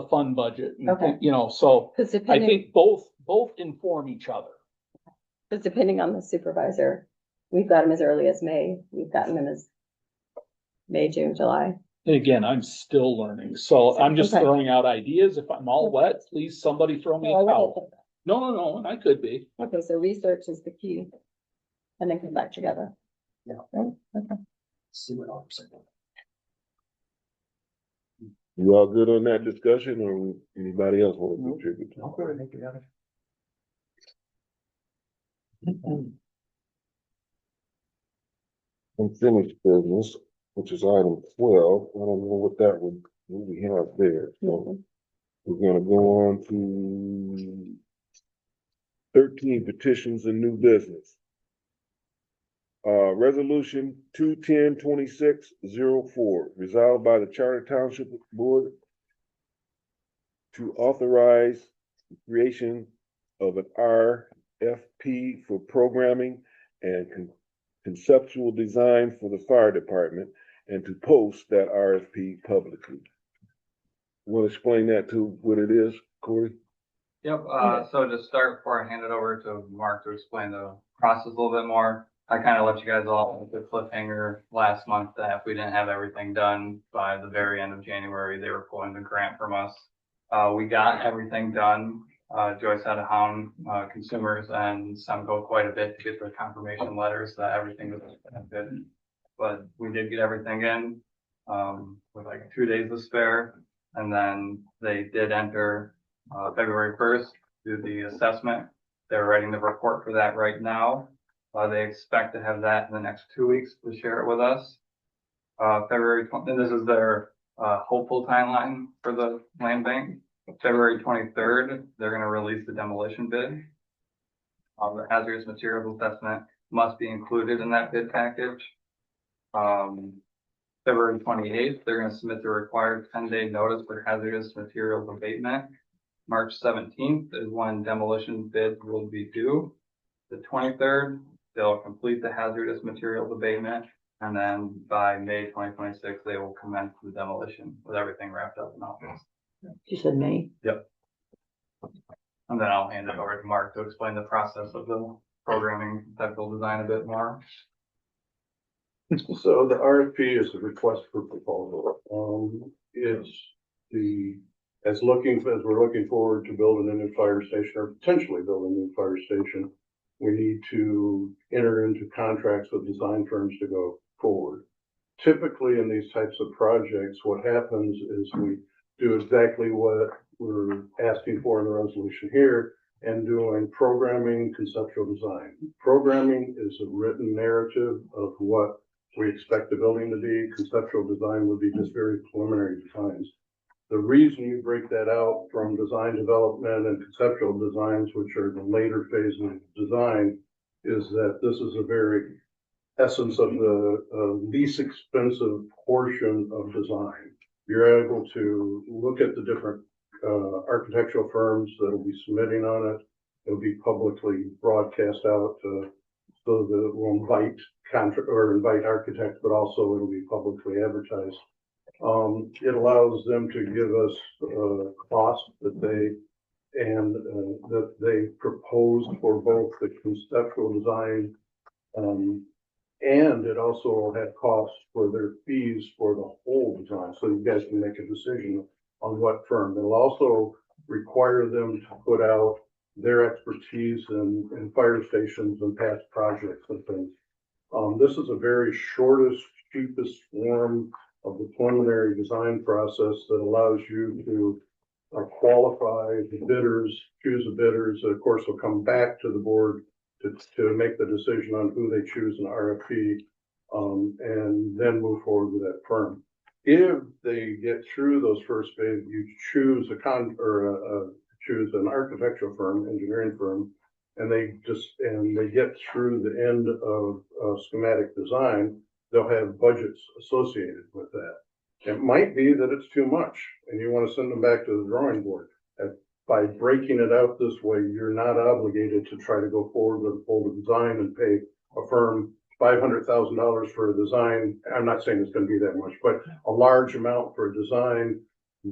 fund budget. And, Okay. you know, so Because I depending, think both inform each other. because depending on the supervisor, we've got them as early as May. We've gotten them as May, June, July. And again, I'm still learning. So I'm just Okay. throwing out ideas. If I'm all wet, please somebody throw me a towel. No, and I could be. Okay, so research is the key. And then come back together. Yeah. Right? Okay. See what I'm saying. You all good on that discussion, or anybody else want to contribute? I'll go ahead and make it happen. Unfinished business, which is item 12, I don't know what we have there, so we're gonna go on to 13 petitions and new business. Resolution 210-2604, resolved by the Charter Township Board to authorize the creation of an RFP for programming and conceptual design for the fire department and to post that RFP publicly. Want to explain that to what it is, Corey? Yep, so to start, before I hand it over to Mark to explain the process a little bit more, I kind of let you guys all with the cliffhanger last month that if we didn't have everything done by the very end of January, they were pulling the grant from us. We got everything done. Joyce had to hound consumers and Semco quite a bit to get the confirmation letters that everything was good. But we did get everything in with like 2 days to spare. And then they did enter February 1st, do the assessment. They're writing the report for that right now. They expect to have that in the next 2 weeks to share it with us. February 20th, and this is their hopeful timeline for the land bank. February 23rd, they're going to release the demolition bid. The hazardous materials assessment must be included in that bid package. February 28th, they're going to submit the required 10-day notice for hazardous materials abatement. March 17th is when demolition bids will be due. The 23rd, they'll complete the hazardous materials abatement. And then by May 2026, they will commence the demolition with everything wrapped up in office. You said May? Yep. And then I'll hand it over to Mark to explain the process of the programming technical design a bit more. So the RFP is a request for proposal. It's as we're looking forward to building a new fire station or potentially building a new fire station, we need to enter into contracts with design firms to go forward. Typically in these types of projects, what happens is we do exactly what we're asking for in the resolution here and doing programming, conceptual design. Programming is a written narrative of what we expect the building to be. Conceptual design would be just very preliminary designs. The reason you break that out from design development and conceptual designs, which are the later phases of design, is that this is a very essence of the least expensive portion of design. You're able to look at the different architectural firms that will be submitting on it. It'll be publicly broadcast out so that it will invite invite architects, but also it'll be publicly advertised. It allows them to give us cost that they proposed for both the conceptual design, and it also had costs for their fees for the whole design. So you guys can make a decision on what firm. It'll also require them to put out their expertise in fire stations and past projects and things. This is a very shortest, cheapest form of the preliminary design process that allows you to qualify the bidders, choose the bidders. Of course, will come back to the board to make the decision on who they choose in RFP, and then move forward with that firm. If they get through those first phase, you choose choose an architectural firm, engineering firm, and they get through the end of schematic design, they'll have budgets associated with that. It might be that it's too much and you want to send them back to the drawing board. By breaking it out this way, you're not obligated to try to go forward with a full design and pay a firm $500,000 for a design. I'm not saying it's going to be that much, but a large amount for a design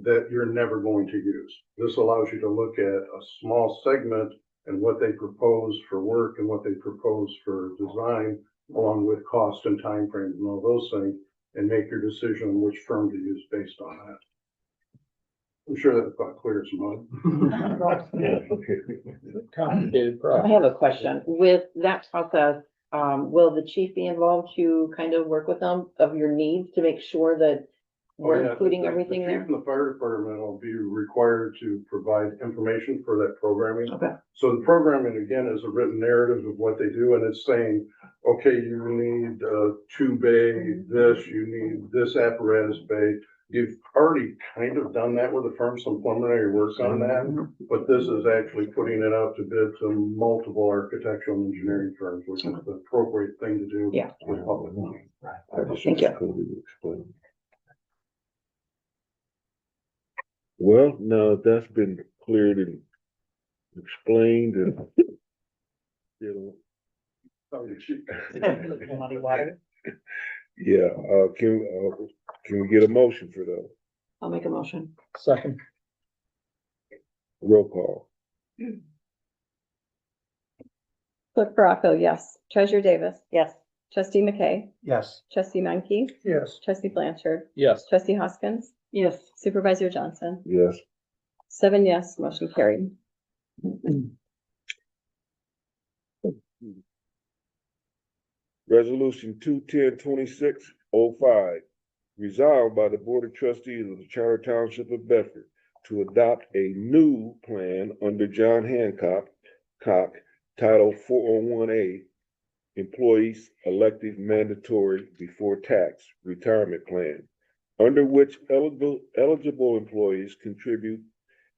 that you're never going to use. This allows you to look at a small segment and what they propose for work and what they propose for design, along with cost and time frames and all those things, and make your decision on which firm to use based on that. I'm sure that's about clear as mud. Complicated I process. have a question. With that process, will the chief be involved to kind of work with them of your needs to make sure that we're including everything The there? chief and the fire department will be required to provide information for that programming. Okay. So the programming, again, is a written narrative of what they do, and it's saying, okay, you need 2 bay, this, you need this apparatus bay. You've already kind of done that with the firm, some preliminary work on that, but this is actually putting it out to bid to multiple architectural and engineering firms, which is the appropriate thing to do Yeah. with public money. Thank you. Well, now that's been cleared and explained and, you know. Yeah, can we get a motion for those? I'll make a motion. Second. Roll call. Clerk Baraco, yes. Treasurer Davis. Yes. Trustee McKay. Yes. Trustee Menke. Yes. Trustee Blanchard. Yes. Trustee Hoskins. Yes. Supervisor Johnson. Yes. 7 yes, motion carried. Resolution 210-2605, resolved by the Board of Trustees of the Charter Township of Bedford to adopt a new plan under John Hancock, Title 401A, Employees Elective Mandatory Before Tax Retirement Plan, under which eligible employees contribute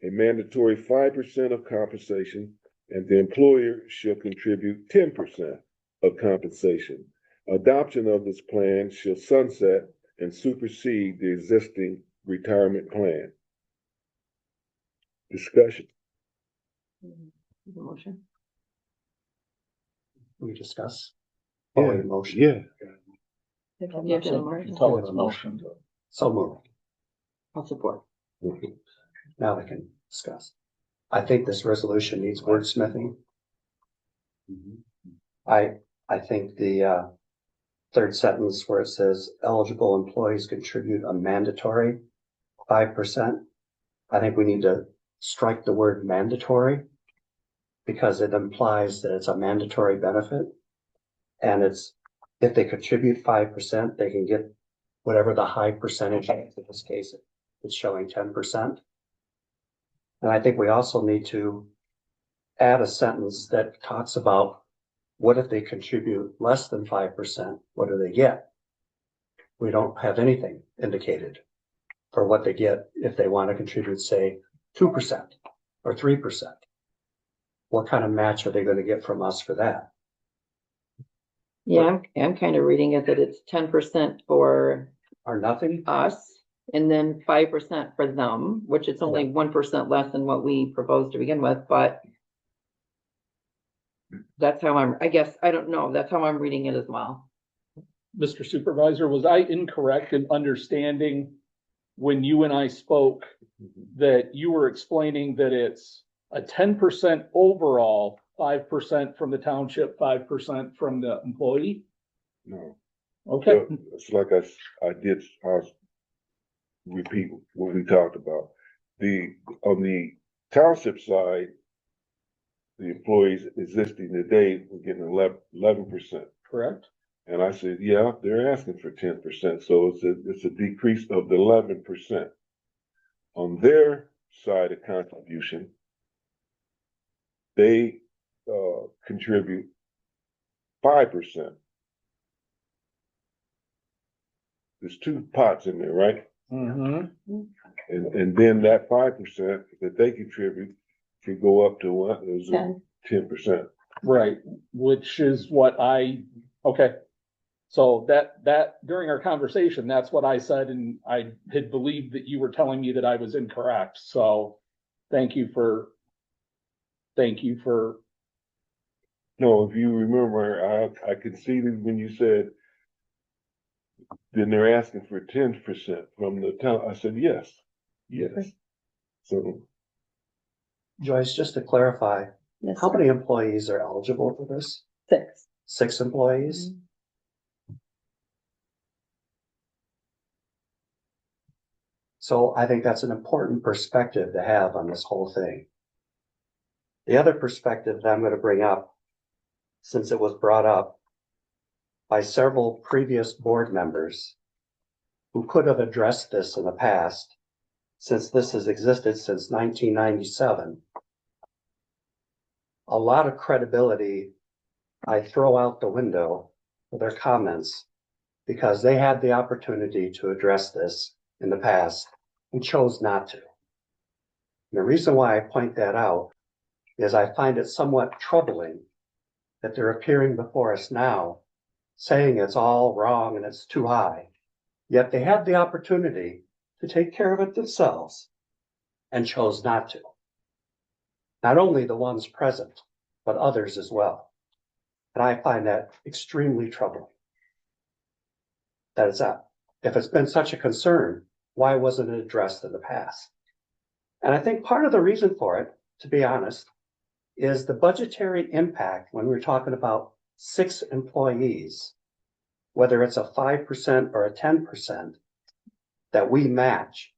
a mandatory 5% of compensation, and the employer shall contribute 10% of compensation. Adoption of this plan shall sunset and supersede the existing retirement plan. Discussion. Motion. We discuss. Yeah. Oh, motion. Yeah. You have to motion. Tell us motion. So moved. I'll support. Now we can discuss. I think this resolution needs wordsmithing. I think the third sentence where it says eligible employees contribute a mandatory 5%. I think we need to strike the word mandatory because it implies that it's a mandatory benefit. And it's, if they contribute 5%, they can get whatever the high percentage is. In this case, it's showing 10%. And I think we also need to add a sentence that talks about what if they contribute less than 5%? What do they get? We don't have anything indicated for what they get if they want to contribute, say, 2% or 3%. What kind of match are they going to get from us for that? Yeah, I'm kind of reading it that it's 10% for Or nothing? us and then 5% for them, which it's only 1% less than what we proposed to begin with, but that's how I guess, I don't know, that's how I'm reading it as well. Mr. Supervisor, was I incorrect in understanding when you and I spoke that you were explaining that it's a 10% overall, 5% from the township, 5% from the employee? No. Okay, So, it's like I'll repeat what we talked about. On the township side, the employees existing today were getting 11%. correct. And I said, yeah, they're asking for 10%. So it's a decrease of the 11%. On their side of contribution, they contribute 5%. There's two pots in there, right? Mm-hmm. And then that 5% that they contribute could go up to what? It was 10%. Right, which is what okay. So that during our conversation, that's what I said, and I had believed that you were telling me that I was incorrect. So thank you for. No, if you remember, I conceded when you said, then they're asking for 10% from the town. I said, yes. So, Joyce, just to clarify, Yes, how sir. many employees are eligible for this? 6. 6 employees? So I think that's an important perspective to have on this whole thing. The other perspective that I'm going to bring up, since it was brought up by several previous board members who could have addressed this in the past, since this has existed since 1997, a lot of credibility I throw out the window for their comments because they had the opportunity to address this in the past and chose not to. And the reason why I point that out is I find it somewhat troubling that they're appearing before us now saying it's all wrong and it's too high. Yet they had the opportunity to take care of it themselves and chose not to. Not only the ones present, but others as well. And I find that extremely troubling. That is that. If it's been such a concern, why wasn't it addressed in the past? And I think part of the reason for it, to be honest, is the budgetary impact when we're talking about 6 employees, whether it's a 5% or a 10% that we match,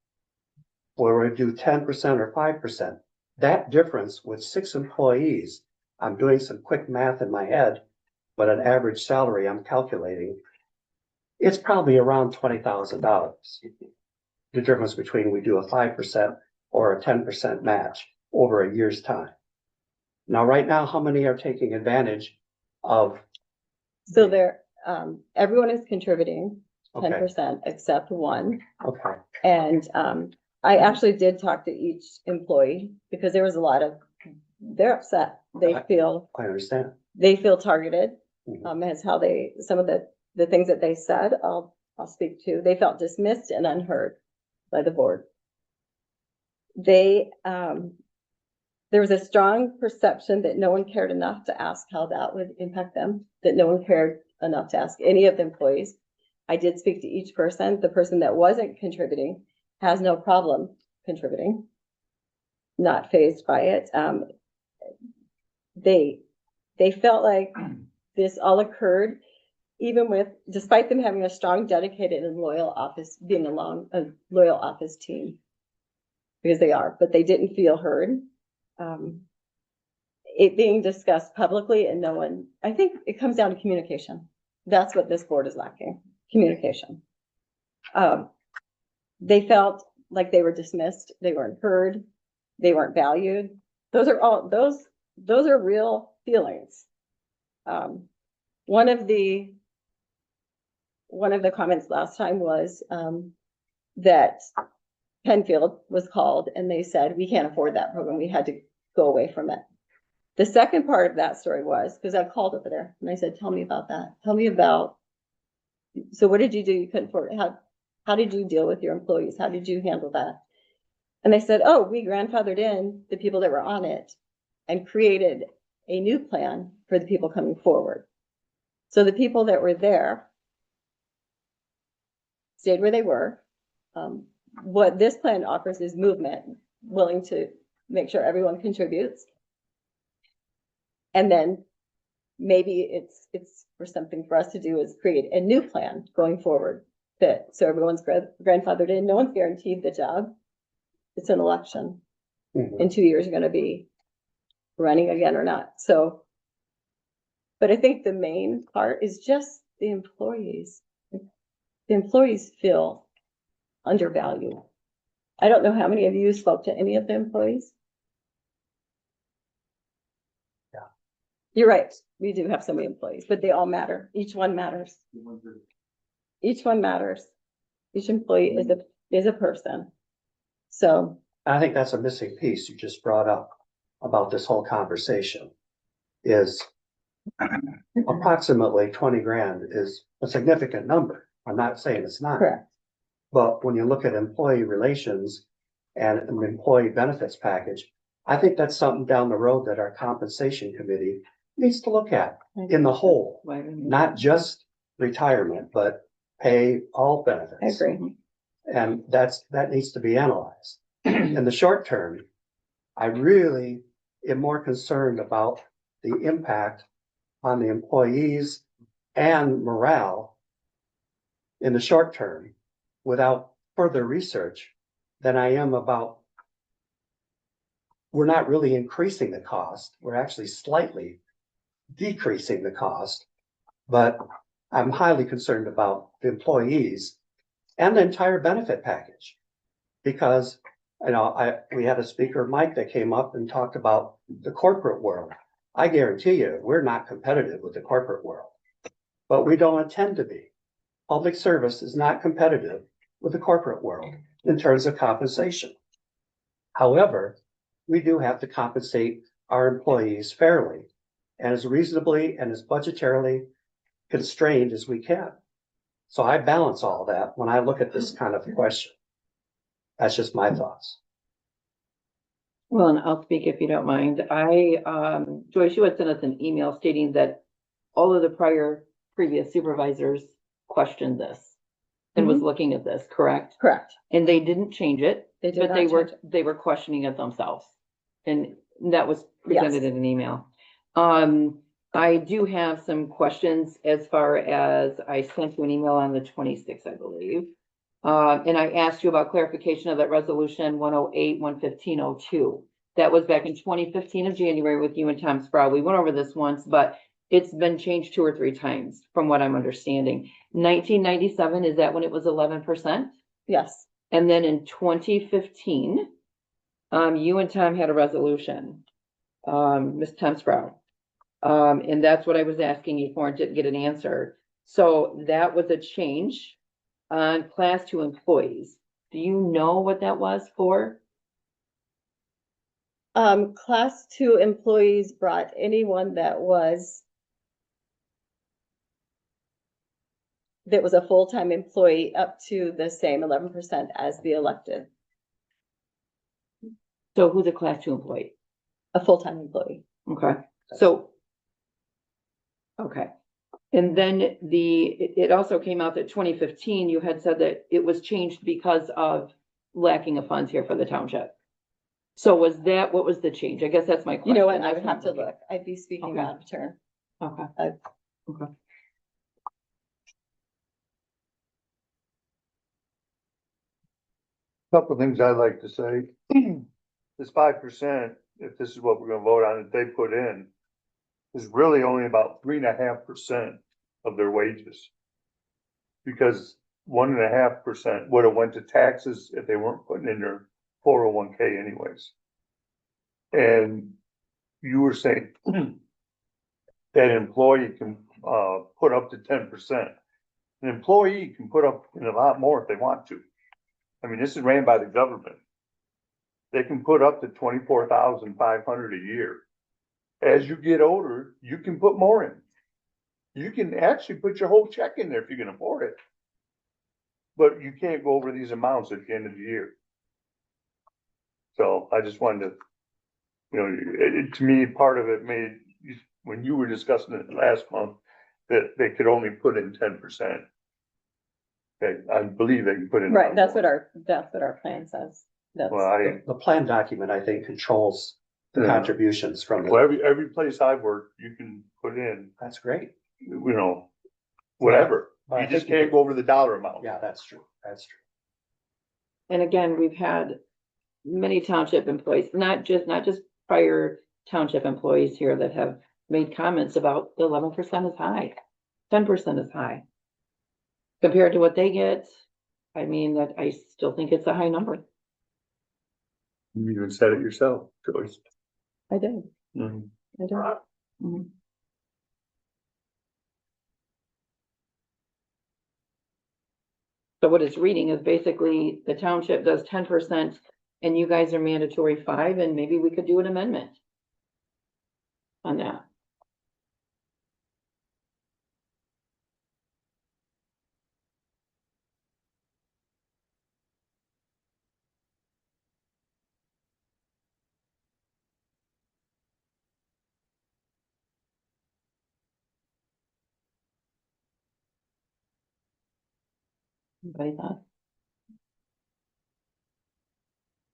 where we do 10% or 5%, that difference with 6 employees, I'm doing some quick math in my head, but an average salary I'm calculating, it's probably around $20,000. The difference between we do a 5% or a 10% match over a year's time. Now, right now, how many are taking advantage of? So there, everyone is contributing Okay. 10% except one. Okay. And I actually did talk to each employee because there was a lot of, they're upset. They feel, I understand. they feel targeted. Mhm. As how some of the things that they said, I'll speak to. They felt dismissed and unheard by the board. There was a strong perception that no one cared enough to ask how that would impact them, that no one cared enough to ask any of the employees. I did speak to each person. The person that wasn't contributing has no problem contributing, not fazed by it. They felt like this all occurred even despite them having a strong, dedicated, and loyal office, being a loyal office team, because they are, but they didn't feel heard. It being discussed publicly and no one, I think it comes down to communication. That's what this board is lacking, communication. They felt like they were dismissed, they weren't heard. they weren't valued. Those are real feelings. One of the comments last time was, that Penfield was called and they said, we can't afford that program. We had to go away from it. The second part of that story was, because I called over there and I said, tell me about that. Tell me about, so what did you do? You couldn't afford it. How did you deal with your employees? How did you handle that? And they said, oh, we grandfathered in the people that were on it and created a new plan for the people coming forward. So the people that were there stayed where they were. What this plan offers is movement, willing to make sure everyone contributes. And then maybe it's for something for us to do is create a new plan going forward that, so everyone's grandfathered in, no one's guaranteed the job. It's an election. In 2 years, you're going to be running again or not. So, but I think the main part is just the employees. The employees feel undervalued. I don't know how many of you spoke to any of the employees. Yeah. You're right. We do have so many employees, but they all matter. Each one matters. Each one matters. Each employee is a person. So I think that's a missing piece you just brought up about this whole conversation is approximately 20 grand is a significant number. I'm not saying it's not. correct. But when you look at employee relations and an employee benefits package, I think that's something down the road that our compensation committee needs to look at in the whole, not just retirement, but pay, all benefits. I agree. And that needs to be analyzed. In the short term, I really am more concerned about the impact on the employees and morale in the short term without further research than I am about, we're not really increasing the cost. We're actually slightly decreasing the cost, but I'm highly concerned about the employees and the entire benefit package. Because, we had a speaker, Mike, that came up and talked about the corporate world. I guarantee you, we're not competitive with the corporate world, but we don't intend to be. Public service is not competitive with the corporate world in terms of compensation. However, we do have to compensate our employees fairly and as reasonably and as budgetarily constrained as we can. So I balance all that when I look at this kind of question. That's just my thoughts. Well, and I'll speak if you don't mind. Joyce, you had sent us an email stating that all of the previous supervisors questioned this and was looking at this, correct? Correct. And they didn't change it, They did but not they change it. they were questioning it themselves. And that was presented in an email. I do have some questions as far as I sent you an email on the 26th, I believe. And I asked you about clarification of that resolution 108, 11502. That was back in 2015 of January with you and Tom Sproul. We went over this once, but it's been changed 2 or 3 times from what I'm understanding. 1997, is that when it was 11%? Yes. And then in 2015, you and Tom had a resolution, Ms. Tom Sproul. And that's what I was asking you for and didn't get an answer. So that was a change on class 2 employees. Do you know what that was for? Class 2 employees brought anyone that was a full-time employee up to the same 11% as the elected, So who's a class 2 employee? a full-time employee. Okay, so, okay. And then it also came out that 2015, you had said that it was changed because of lacking of funds here for the township. So what was the change? I guess that's my question. You know what, I would have to look. I'd be speaking Okay. out of turn. Okay. Okay. Couple of things I'd like to say. This 5%, if this is what we're gonna vote on, that they put in, is really only about 3.5% of their wages. Because 1.5% would have went to taxes if they weren't putting in their 401k anyways. And you were saying that an employee can, put up to 10%. An employee can put up in a lot more if they want to. I mean, this is ran by the government. They can put up to 24,500 a year. As you get older, you can put more in. You can actually put your whole check in there if you can afford it. But you can't go over these amounts at the end of the year. So I just wanted to, you know, to me, part of it made, when you were discussing it last month, that they could only put in 10%. Okay, I believe they can put in. Right, that's what our plan says. That's, Well, The plan document, I think, controls the Yeah. contributions from well, the, every place I've worked, you can put in, that's great. you know, whatever. But I You just think you can't go over the dollar amount. Yeah, that's true. That's true. And again, we've had many township employees, not just prior township employees here that have made comments about the 11% is high, 10% is high. Compared to what they get, I mean, that I still think it's a high number. You even said it yourself, Joyce. I did, Mhm. I did. Mhm. So what it's reading is basically the township does 10% and you guys are mandatory 5%, and maybe we could do an amendment on that. Anybody thought?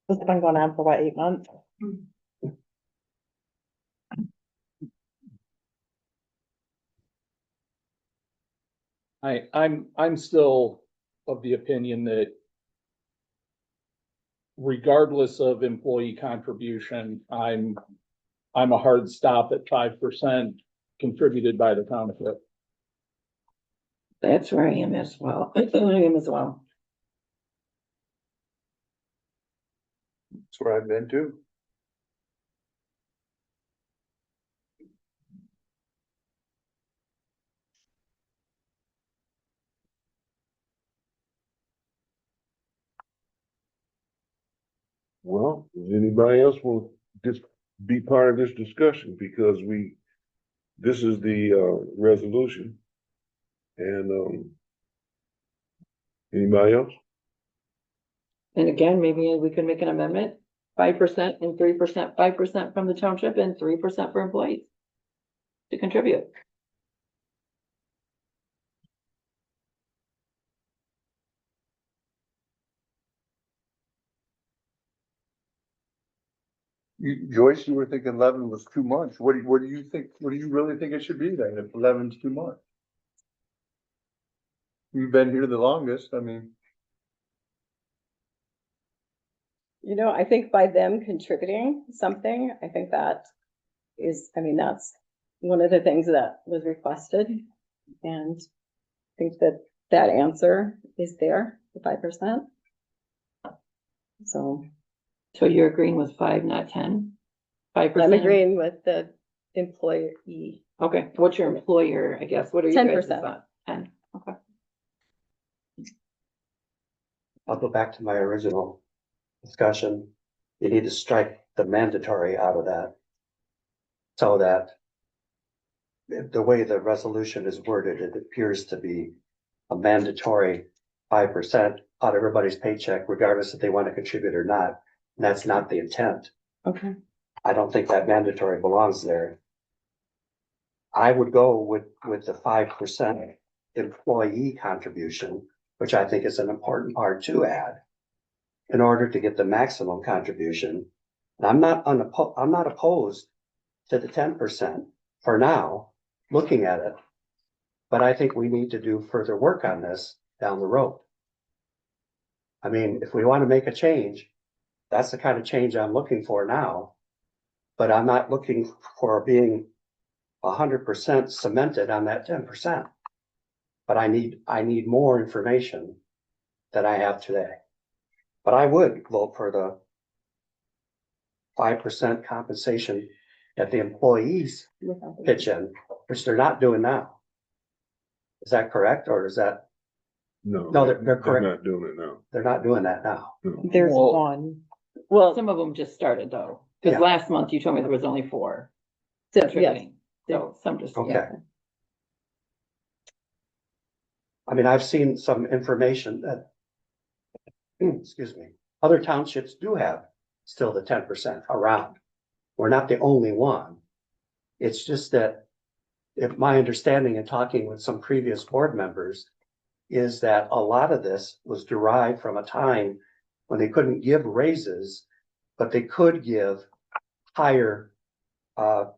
This has been going on for what, 8 months? I'm still of the opinion that regardless of employee contribution, I'm a hard stop at 5% contributed by the township. That's where I am as well. I am as well. That's where I've been too. Well, does anybody else want to just be part of this discussion? Because this is the, resolution. And, anybody else? And again, maybe we could make an amendment, 5% and 3%, 5% from the township and 3% for employees to contribute. Joyce, you were thinking 11 was too much. What do you think? What do you really think it should be then, if 11's too much? You've been here the longest, I mean. You know, I think by them contributing something, I think that is, I mean, that's one of the things that was requested. And I think that answer is there, the 5%. So So you're agreeing with 5, not 10? 5%? I'm agreeing with the employee. Okay, what's your employer, I guess? What are you guys' 10%. thoughts? 10, okay. I'll go back to my original discussion. You need to strike the mandatory out of that. So that the way the resolution is worded, it appears to be a mandatory 5% out of everybody's paycheck, regardless if they want to contribute or not. And that's not the intent. Okay. I don't think that mandatory belongs there. I would go with the 5% employee contribution, which I think is an important part to add in order to get the maximum contribution. And I'm not opposed to the 10% for now, looking at it. But I think we need to do further work on this down the road. I mean, if we want to make a change, that's the kind of change I'm looking for now. But I'm not looking for being 100% cemented on that 10%. But I need more information than I have today. But I would vote for 5% compensation that the employees pitch in, which they're not doing now. Is that correct, or is that, No, No, they're they're correct. not doing it now. they're not doing that now? No. There's Well, one. Well, Some of them just started though, because Yeah. last month you told me there was only 4 yes, contributing. So some just, Okay. yeah. I mean, I've seen some information that, excuse me, other townships do have still the 10% around. We're not the only one. It's just that if my understanding in talking with some previous board members is that a lot of this was derived from a time when they couldn't give raises, but they could give higher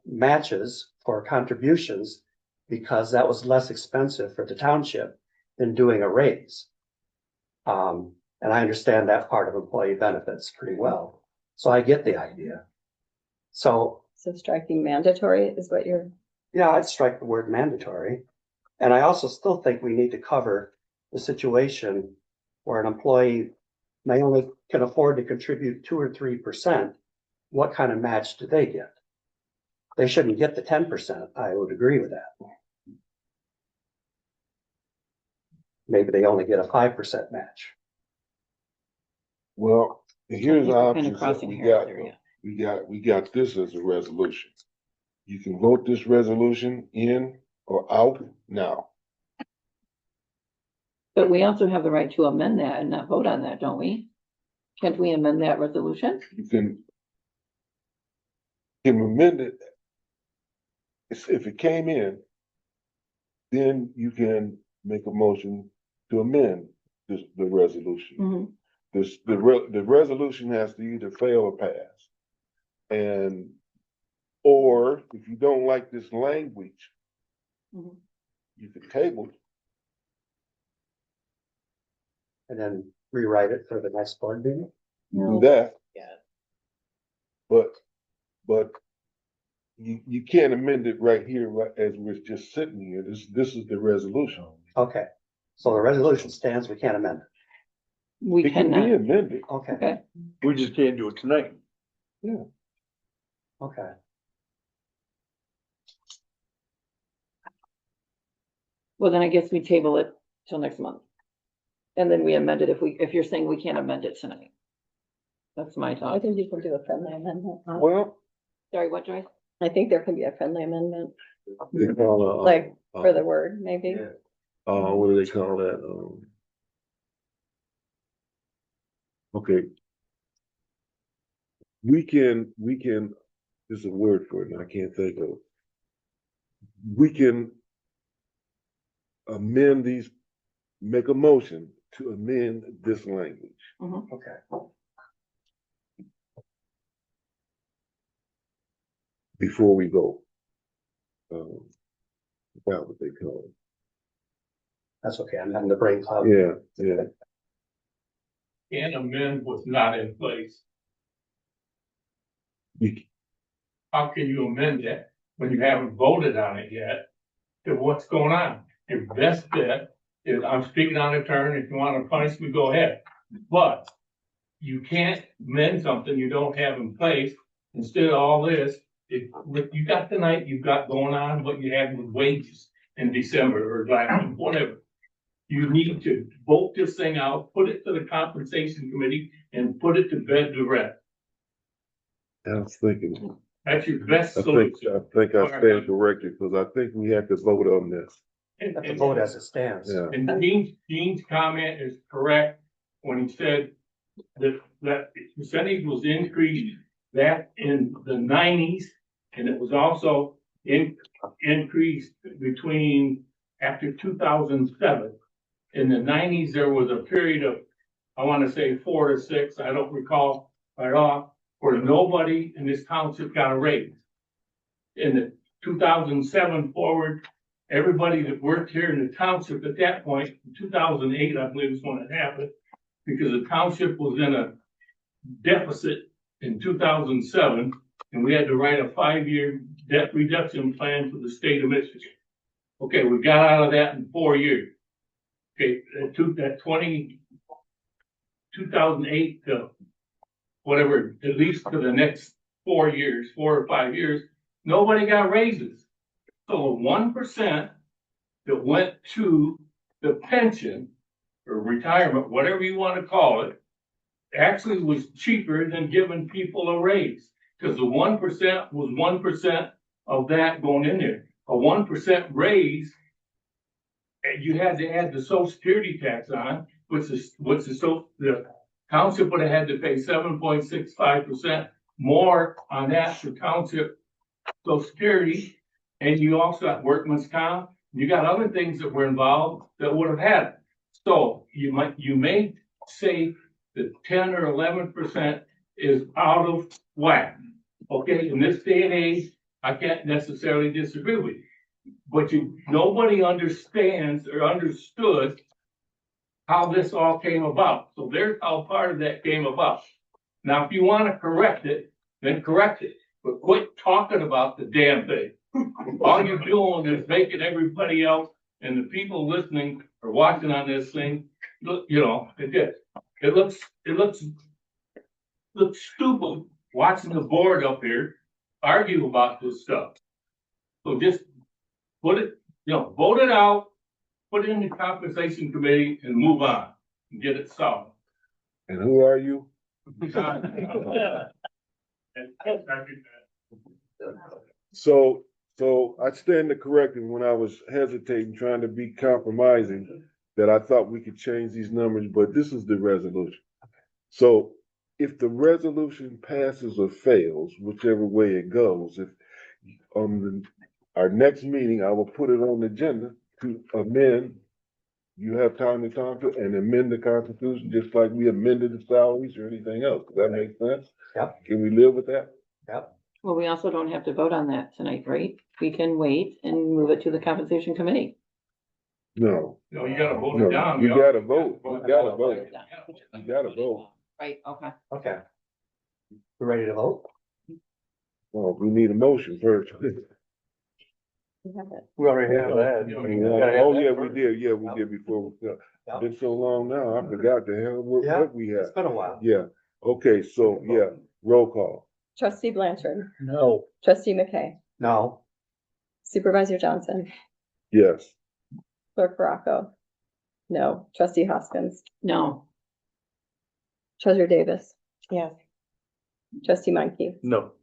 matches for contributions because that was less expensive for the township than doing a raise. And I understand that part of employee benefits pretty well. So I get the idea. So so striking mandatory is what you're, yeah, I'd strike the word mandatory. And I also still think we need to cover the situation where an employee may only can afford to contribute 2 or 3%. What kind of match do they get? They shouldn't get the 10%. I would agree with that. Maybe they only get a 5% match. Well, here's the Kind of options that crossing we hairs got. there, yeah. We got this as a resolution. You can vote this resolution in or out now. But we also have the right to amend that and not vote on that, don't we? Can't we amend that resolution? You can amend it. If it came in, then you can make a motion to amend the resolution. Mm-hmm. The resolution has to either fail or pass. And, or if you don't like this language, Mhm. you can table it. And then rewrite it for the next board meeting. You do that. Yeah. But you can't amend it right here, right as we're just sitting here. This is the resolution. Okay. So the resolution stands, we can't amend it. We It can be cannot. amended. Okay, Okay. We just can't do it tonight. okay. Well, then I guess we table it till next month. And then we amend it if you're saying we can't amend it tonight. That's my I thought. think you can do a friendly amendment. Well, Sorry, what, Joyce? I think there can be a friendly amendment, they call it, like for the word, maybe. what do they call that? Okay. We can, there's a word for it, and I can't think of it. We can amend these, make a motion to amend this language. Okay. Before we go. About what they call That's okay. I'm having the brain cloud. it. Yeah. Can't amend what's not in place. You- How can you amend that when you haven't voted on it yet? To what's going on? Your best bet is, I'm speaking on a turn, if you want to punish me, go ahead. But you can't amend something you don't have in place. Instead of all this, what you got tonight, you've got going on what you had with wages in December or last, whatever. You need to vote this thing out, put it to the compensation committee and put it to bed to rest. I was thinking, That's your best I solution. think I stand corrected, because I think we have to vote on this. And- Have to vote as it stands. Yeah. And Gene's comment is correct when he said that percentage was increased that in the 90s. And it was also increased between after 2007. In the 90s, there was a period of, I want to say 4 to 6, I don't recall right off, where nobody in this township got a raise. In the 2007 forward, everybody that worked here in the township at that point, in 2008, I believe is when it happened, because the township was in a deficit in 2007, and we had to write a 5-year debt reduction plan for the state of Michigan. Okay, we got out of that in 4 years. Okay, it took that 2008 to whatever, at least to the next 4 or 5 years, nobody got raises. So 1% that went to the pension or retirement, whatever you want to call it, actually was cheaper than giving people a raise. Because the 1% was 1% of that going in there. A 1% raise, and you had to add the social security tax on, the township would have had to pay 7.65% more on that for township social security. And you also got workman's comp, you got other things that were involved that would have had it. So you may say that 10 or 11% is out of whack. Okay, in this day and age, I can't necessarily disagree with you. But nobody understands or understood how this all came about. So there's how part of that came about. Now, if you want to correct it, then correct it. But quit talking about the damn thing. All you're doing is making everybody else and the people listening or watching on this thing, look, it looks stupid watching the board up here argue about this stuff. So just put it, vote it out, put it in the compensation committee and move on and get it solved. And who are you? So I stand to correct it when I was hesitating, trying to be compromising, that I thought we could change these numbers, but this is the resolution. So if the resolution passes or fails, whichever way it goes, if on our next meeting, I will put it on the agenda to amend. You have time to talk to and amend the Constitution, just like we amended the salaries or anything else. Does that make sense? Yep. Can we live with that? Yep. Well, we also don't have to vote on that tonight, right? We can wait and move it to the compensation committee. No. No, you gotta vote No, it down. you gotta vote. You Vote gotta down. vote. You gotta vote. Right, okay. Okay. We ready to vote? Well, we need a motion first. We have it. We already have that. Oh, yeah, we did. Yeah, we did before. Yep. Been so long now, I forgot the hell Yeah. what we had. It's been a while. Yeah. Okay, so yeah, roll call. Trustee Blanchard, No. trustee McKay, No. supervisor Johnson, Yes. clerk Baraco. No, trustee Hoskins, No. treasurer Davis, Yes. trustee Menke, No.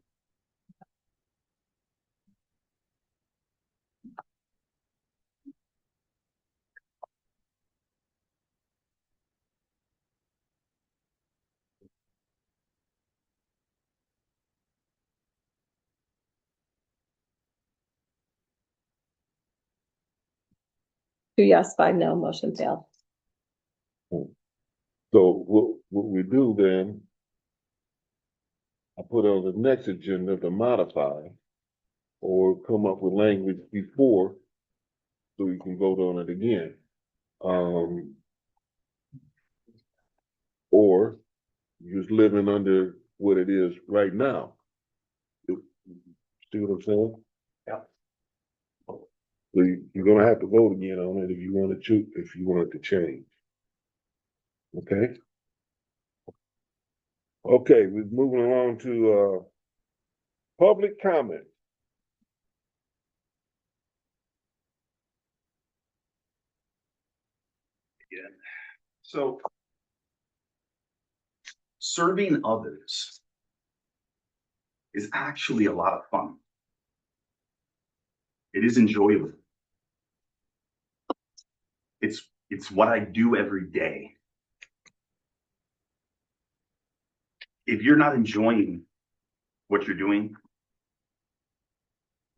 two yes, 5 no, motion failed. So what we do then, I put on the next agenda to modify or come up with language before so you can vote on it again. Or just living under what it is right now. See what I'm saying? Yep. So you're gonna have to vote again on it if you want to choose, if you want it to change. Okay? Okay, we're moving along to public comment. Again. So serving others is actually a lot of fun. It is enjoyable. It's what I do every day. If you're not enjoying what you're doing,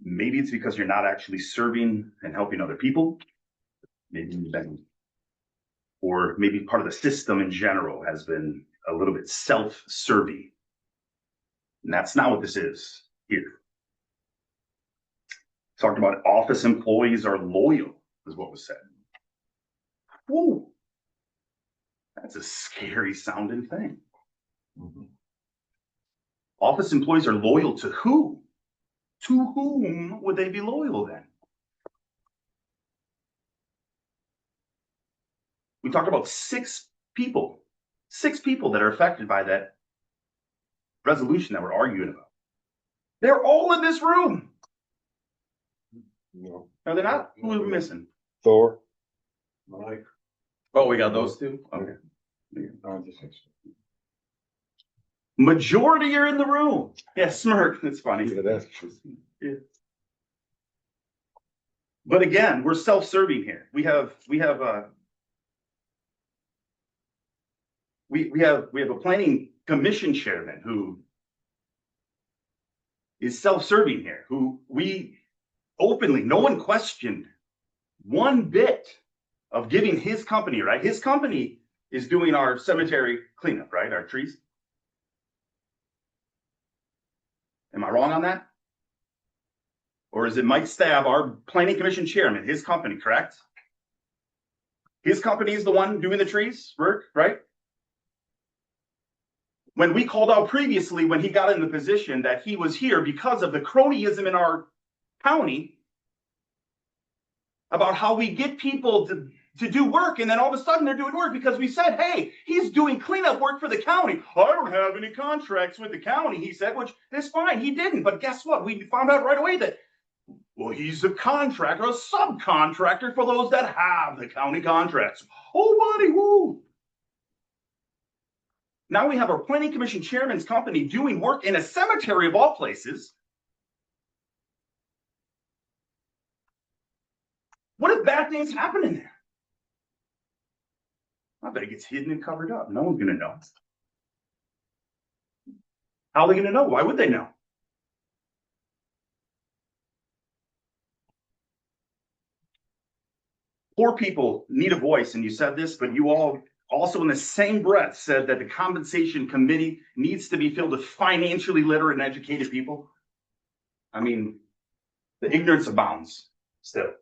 maybe it's because you're not actually serving and helping other people. Maybe you've been, or maybe part of the system in general has been a little bit self-serving. And that's not what this is here. Talked about office employees are loyal, is what was said. Whoa, that's a scary sounding thing. Mm-hmm. Office employees are loyal to who? To whom would they be loyal then? We talked about six people that are affected by that resolution that we're arguing about. They're all in this room. No. Are they not? Who are we missing? Thor. Mike. Oh, we got those two? Okay. No, just- Majority are in the room. Yeah, smirk. That's funny. Yeah, that's true. Yeah. But again, we're self-serving here. We have a planning commission chairman who is self-serving here, who we openly, no one questioned one bit of giving his company, right? His company is doing our cemetery cleanup, right? Our trees. Am I wrong on that? Or is it Mike Stab, our planning commission chairman, his company, correct? His company is the one doing the trees work, right? When we called out previously, when he got in the position that he was here because of the cronyism in our county about how we get people to do work, and then all of a sudden they're doing work because we said, hey, he's doing cleanup work for the county. I don't have any contracts with the county, he said, which is fine, he didn't. But guess what? We found out right away that, well, he's a contractor, a subcontractor for those that have the county contracts. Oh, buddy, woo. Now we have our planning commission chairman's company doing work in a cemetery of all places. What if bad things happen in there? I bet it gets hidden and covered up. No one's going to know. How are they going to know? Why would they know? Poor people need a voice, and you said this, but you all also in the same breath said that the compensation committee needs to be filled with financially literate and educated people. I mean, the ignorance abounds still.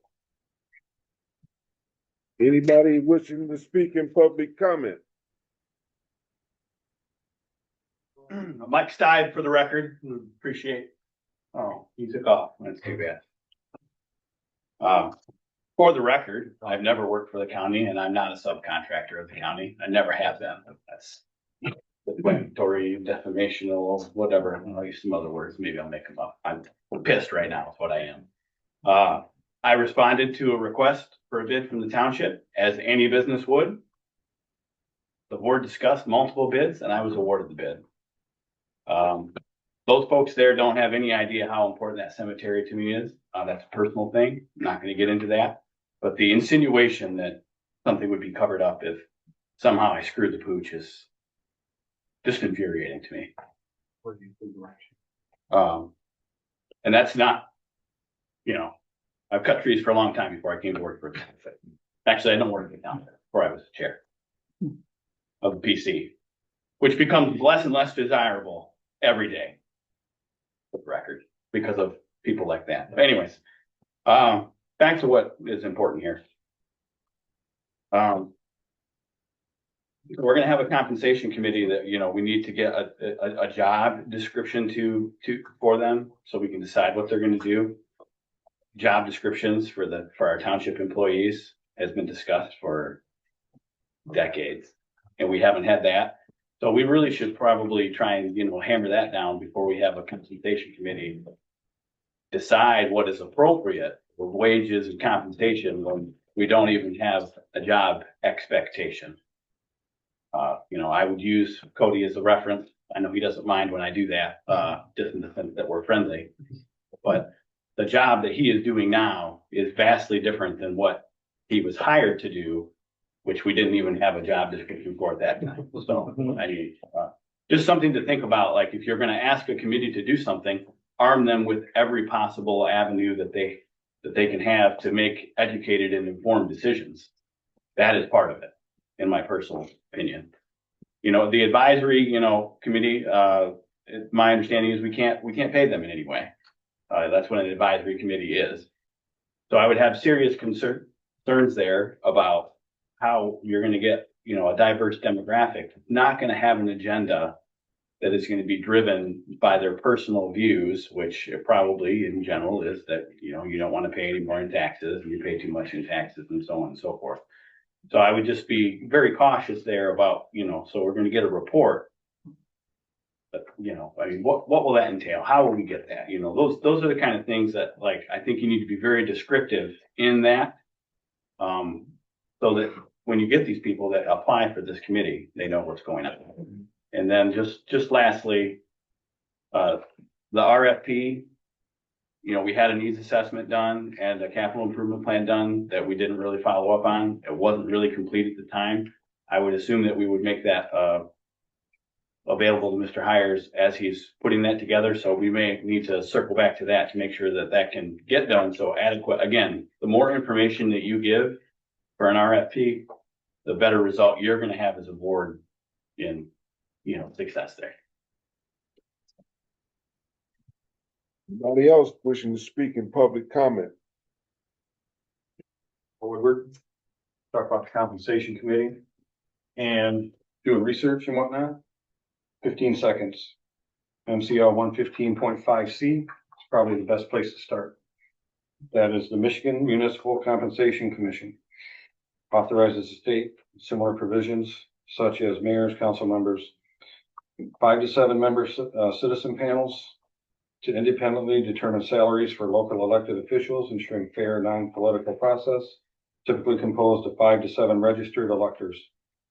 Anybody wishing to speak in public comment? Mike Stive for the record, appreciate. Oh, he took off. That's too bad. For the record, I've never worked for the county and I'm not a subcontractor of the county. I never have been. That's defamatory, defamational, whatever. I'll use some other words. Maybe I'll make them up. I'm pissed right now is what I am. I responded to a request for a bid from the township as any business would. The board discussed multiple bids and I was awarded the bid. Those folks there don't have any idea how important that cemetery to me is. That's a personal thing. I'm not going to get into that. But the insinuation that something would be covered up if somehow I screwed the pooch is just infuriating to me. And that's not, you know, I've cut trees for a long time before I came to work for a benefit. Actually, I don't work for the town before I was the chair of the PC, which becomes less and less desirable every day, for the record, because of people like that. But anyways, back to what is important here. We're going to have a compensation committee that, you know, we need to get a job description for them so we can decide what they're going to do. Job descriptions for our township employees has been discussed for decades, and we haven't had that. So we really should probably try and, you know, hammer that down before we have a compensation committee decide what is appropriate for wages and compensation when we don't even have a job expectation. You know, I would use Cody as a reference. I know he doesn't mind when I do that, just in the sense that we're friendly, but the job that he is doing now is vastly different than what he was hired to do, which we didn't even have a job description for at that time. So I mean, just something to think about. Like if you're going to ask a committee to do something, arm them with every possible avenue that they can have to make educated and informed decisions. That is part of it, in my personal opinion. You know, the advisory, you know, committee, my understanding is we can't pay them in any way. That's what an advisory committee is. So I would have serious concerns there about how you're going to get, you know, a diverse demographic, not going to have an agenda that is going to be driven by their personal views, which probably in general is that, you know, you don't want to pay any more in taxes and you pay too much in taxes and so on and so forth. So I would just be very cautious there about, you know, so we're going to get a report But, you know, I mean, what will that entail? How will we get that? You know, those are the kind of things that, like, I think you need to be very descriptive in that. So that when you get these people that apply for this committee, they know what's going on. And then just lastly, the RFP, you know, we had a needs assessment done and a capital improvement plan done that we didn't really follow up on. It wasn't really complete at the time. I would assume that we would make that, available to Mr. Hires as he's putting that together. So we may need to circle back to that to make sure that that can get done. So adequate, again, the more information that you give for an RFP, the better result you're going to have as a board in, you know, success there. Anybody else wishing to speak in public comment? Woodward, talk about the compensation committee and doing research and whatnot. 15 seconds. MCL 115.5C is probably the best place to start. That is the Michigan Municipal Compensation Commission. Authorizes the state similar provisions such as mayors, council members, 5 to 7 member citizen panels to independently determine salaries for local elected officials, ensuring fair, non-political process, typically composed of 5 to 7 registered electors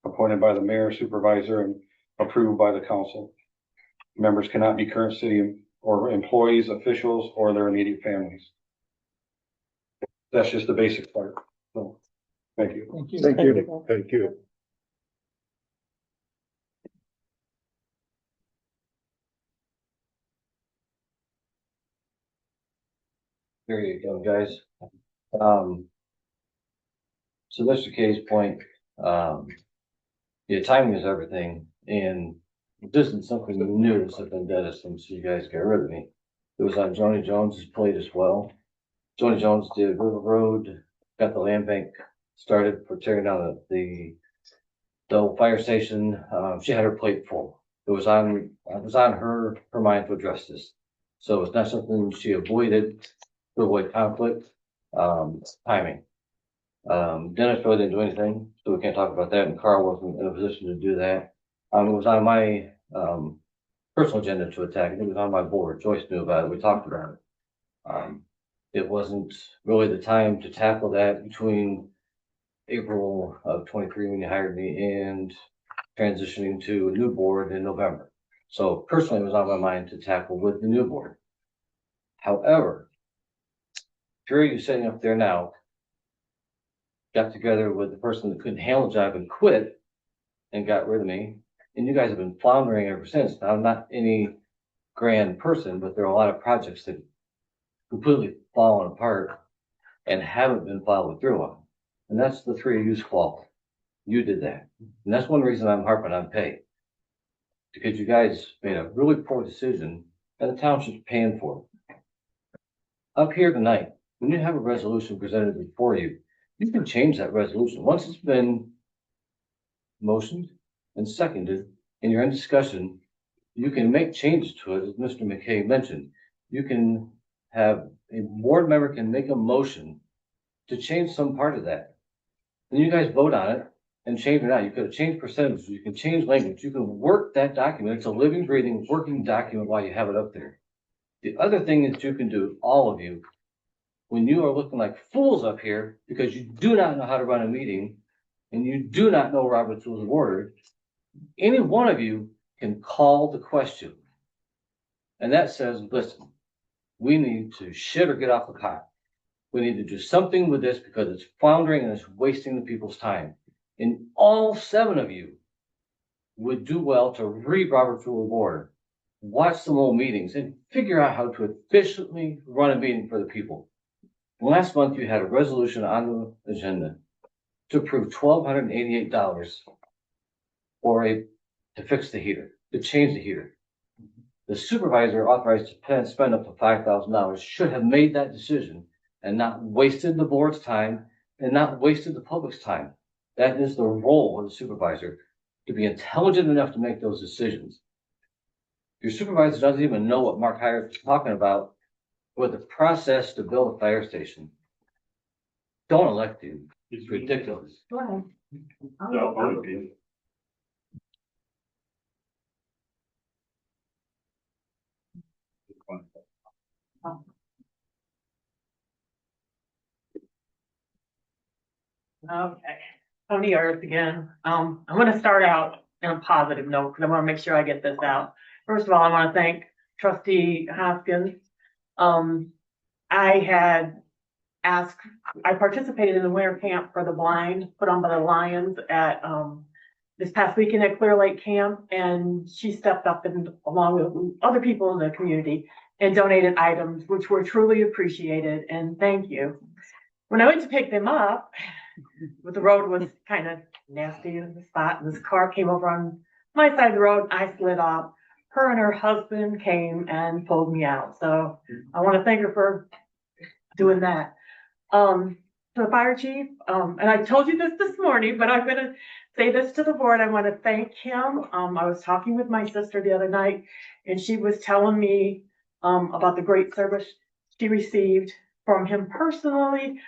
appointed by the mayor, supervisor, and approved by the council. Members cannot be current city or employees, officials, or their immediate families. That's just the basic part. So, thank you. Thank you. Thank you. Thank you. There you go, guys. So Mr. K's point, yeah, timing is everything, and this isn't something new that's been done since you guys got rid of me. It was on Joni Jones's plate as well. Joni Jones did River Road, got the land bank started for tearing down the old fire station. She had her plate full. It was on her mind to address this. So it's not something she avoided to avoid conflict. Timing. Dennis really didn't do anything, so we can't talk about that, and Carl wasn't in a position to do that. It was on my personal agenda to attack. It was on my board. Joyce knew about it. We talked about it. It wasn't really the time to tackle that between April of 23 when you hired me and transitioning to a new board in November. So personally, it was on my mind to tackle with the new board. However, here you sitting up there now, got together with the person that couldn't handle the job and quit and got rid of me. And you guys have been floundering ever since. Now, I'm not any grand person, but there are a lot of projects that completely fallen apart and haven't been followed through on. And that's the three of you's fault. You did that. And that's one reason I'm harping on pay. Because you guys made a really poor decision and the township's paying for it. Up here tonight, when you have a resolution presented before you, you can change that resolution. Once it's been motioned and seconded and you're in discussion, you can make changes to it, as Mr. McKay mentioned. You can have a board member can make a motion to change some part of that. Then you guys vote on it and change it out. You could have changed percentages, you can change language, you can work that document. It's a living, breathing, working document while you have it up there. The other thing that you can do, all of you, when you are looking like fools up here because you do not know how to run a meeting and you do not know Robert's Rules of Order, any one of you can call the question. And that says, listen, we need to shit or get off the pot. We need to do something with this because it's floundering and it's wasting the people's time. And all 7 of you would do well to read Robert's Rule of Order, watch some old meetings, and figure out how to efficiently run a meeting for the people. Last month, you had a resolution on the agenda to approve $1,288 to fix the heater, to change the heater. The supervisor authorized to spend up to $5,000 should have made that decision and not wasted the board's time and not wasted the public's time. That is the role of the supervisor, to be intelligent enough to make those decisions. Your supervisor doesn't even know what Mark Hires is talking about with the process to build a fire station. Don't elect him. It's ridiculous. Go ahead. No, Okay, Tony Earth again. I'm gonna start out in a positive note, because I wanna make sure I get this out. First of all, I wanna thank trustee Hoskins. I had asked, I participated in the winter camp for the blind, put on by the Lions at, this past weekend at Clear Lake Camp, and she stepped up and along with other people in the community and donated items, which were truly appreciated, and thank you. When I went to pick them up, but the road was kind of nasty in the spot, and this car came over on my side of the road. I slid off. Her and her husband came and pulled me out. So I want to thank her for doing that. To the fire chief, and I told you this morning, but I'm gonna say this to the board. I want to thank him. I was talking with my sister the other night, and she was telling me about the great service she received from him personally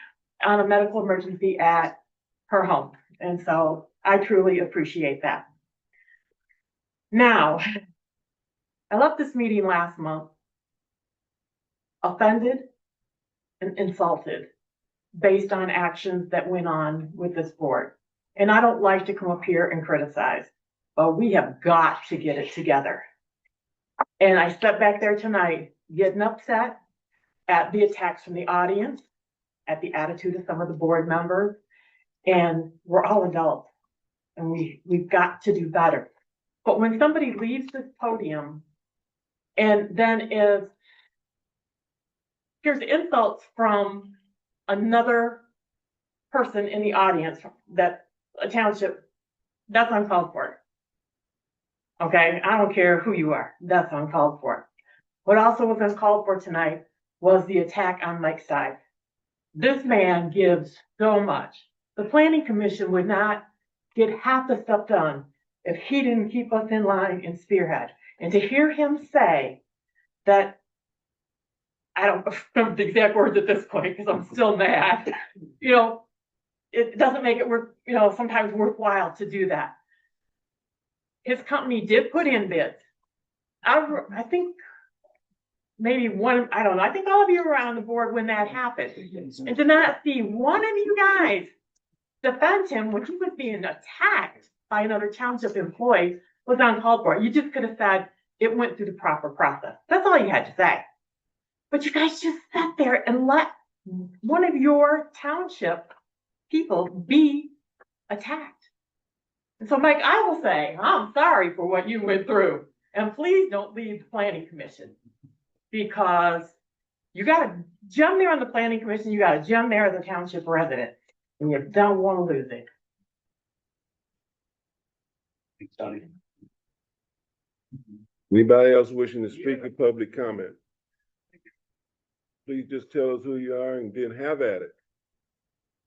on a medical emergency at her home. And so I truly appreciate that. Now, I left this meeting last month offended and insulted based on actions that went on with this board. And I don't like to come up here and criticize, but we have got to get it together. And I stepped back there tonight getting upset at the attacks from the audience, at the attitude of some of the board members, and we're all adults and we've got to do better. But when somebody leaves this podium and then here's insults from another person in the audience, that a township, that's uncalled for. Okay, I don't care who you are, that's uncalled for. What also was uncalled for tonight was the attack on Mike's side. This man gives so much. The planning commission would not get half the stuff done if he didn't keep us in line and spearhead. And to hear him say that, I don't remember the exact words at this point because I'm still mad, it doesn't make it worth, sometimes worthwhile to do that. His company did put in bids. I think maybe one, I don't know. I think all of you were on the board when that happened. And to not see one of you guys defend him when he was being attacked by another township employee was uncalled for. You just could have said it went through the proper process. That's all you had to say. But you guys just sat there and let one of your township people be attacked. And so, Mike, I will say, I'm sorry for what you went through. And please don't leave the planning commission, because you got a gem there on the planning commission. You got a gem there as a township resident, and you don't want to lose it. Anybody else wishing to speak in public comment? Please just tell us who you are and then have at it.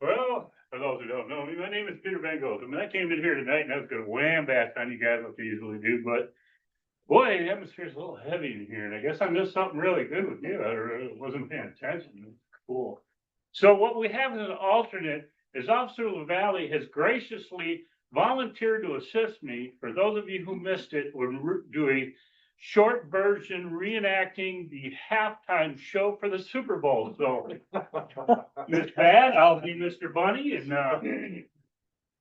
Well, for those who don't know me, my name is Peter Van Gogh. I mean, I came in here tonight and I was going to wham bash on you guys like I usually do, but boy, the atmosphere's a little heavy in here, and I guess I missed something really good with you. I wasn't paying attention. Cool. So what we have as an alternate is Officer LaValle has graciously volunteered to assist me. For those of you who missed it, we're doing short version reenacting the halftime show for the Super Bowl. So, Miss Bad, I'll be Mr. Bunny, and I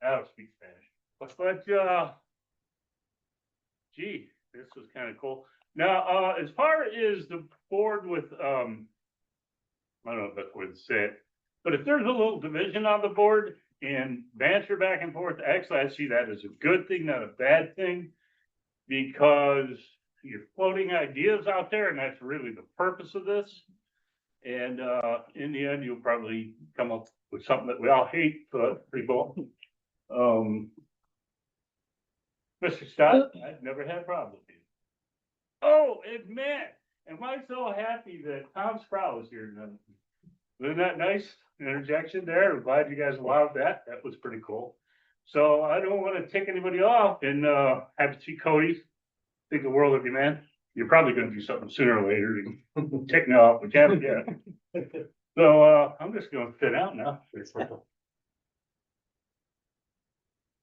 don't speak Spanish. But gee, this was kind of cool. Now, as far as the board with I don't know if that's the way to say it, but if there's a little division on the board and banter back and forth, actually I see that as a good thing, not a bad thing, because you're floating ideas out there, and that's really the purpose of this. And in the end, you'll probably come up with something that we all hate, but pretty cool. Mr. Scott, I've never had a problem with you. Oh, and man, am I so happy that Tom Sproul is here tonight. Isn't that nice interjection there? I'm glad you guys allowed that. That was pretty cool. So I don't want to tick anybody off, and happy to see Cody. Think the world of you, man. You're probably going to do something sooner or later to tick me off, but haven't yet. So I'm just going to sit out now.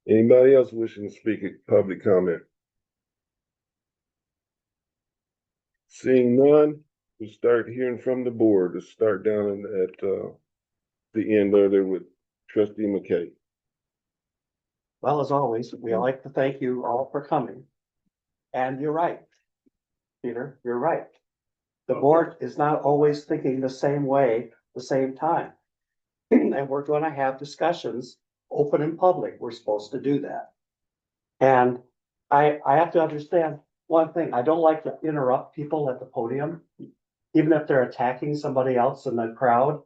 Anybody else wishing to speak in public comment? Seeing none, we'll start hearing from the board. Let's start down at the end there with Trustee McKay. Well, as always, we like to thank you all for coming. And you're right, Peter, you're right. The board is not always thinking the same way, the same time. And we're going to have discussions open in public. We're supposed to do that. And I have to understand one thing. I don't like to interrupt people at the podium, even if they're attacking somebody else in the crowd,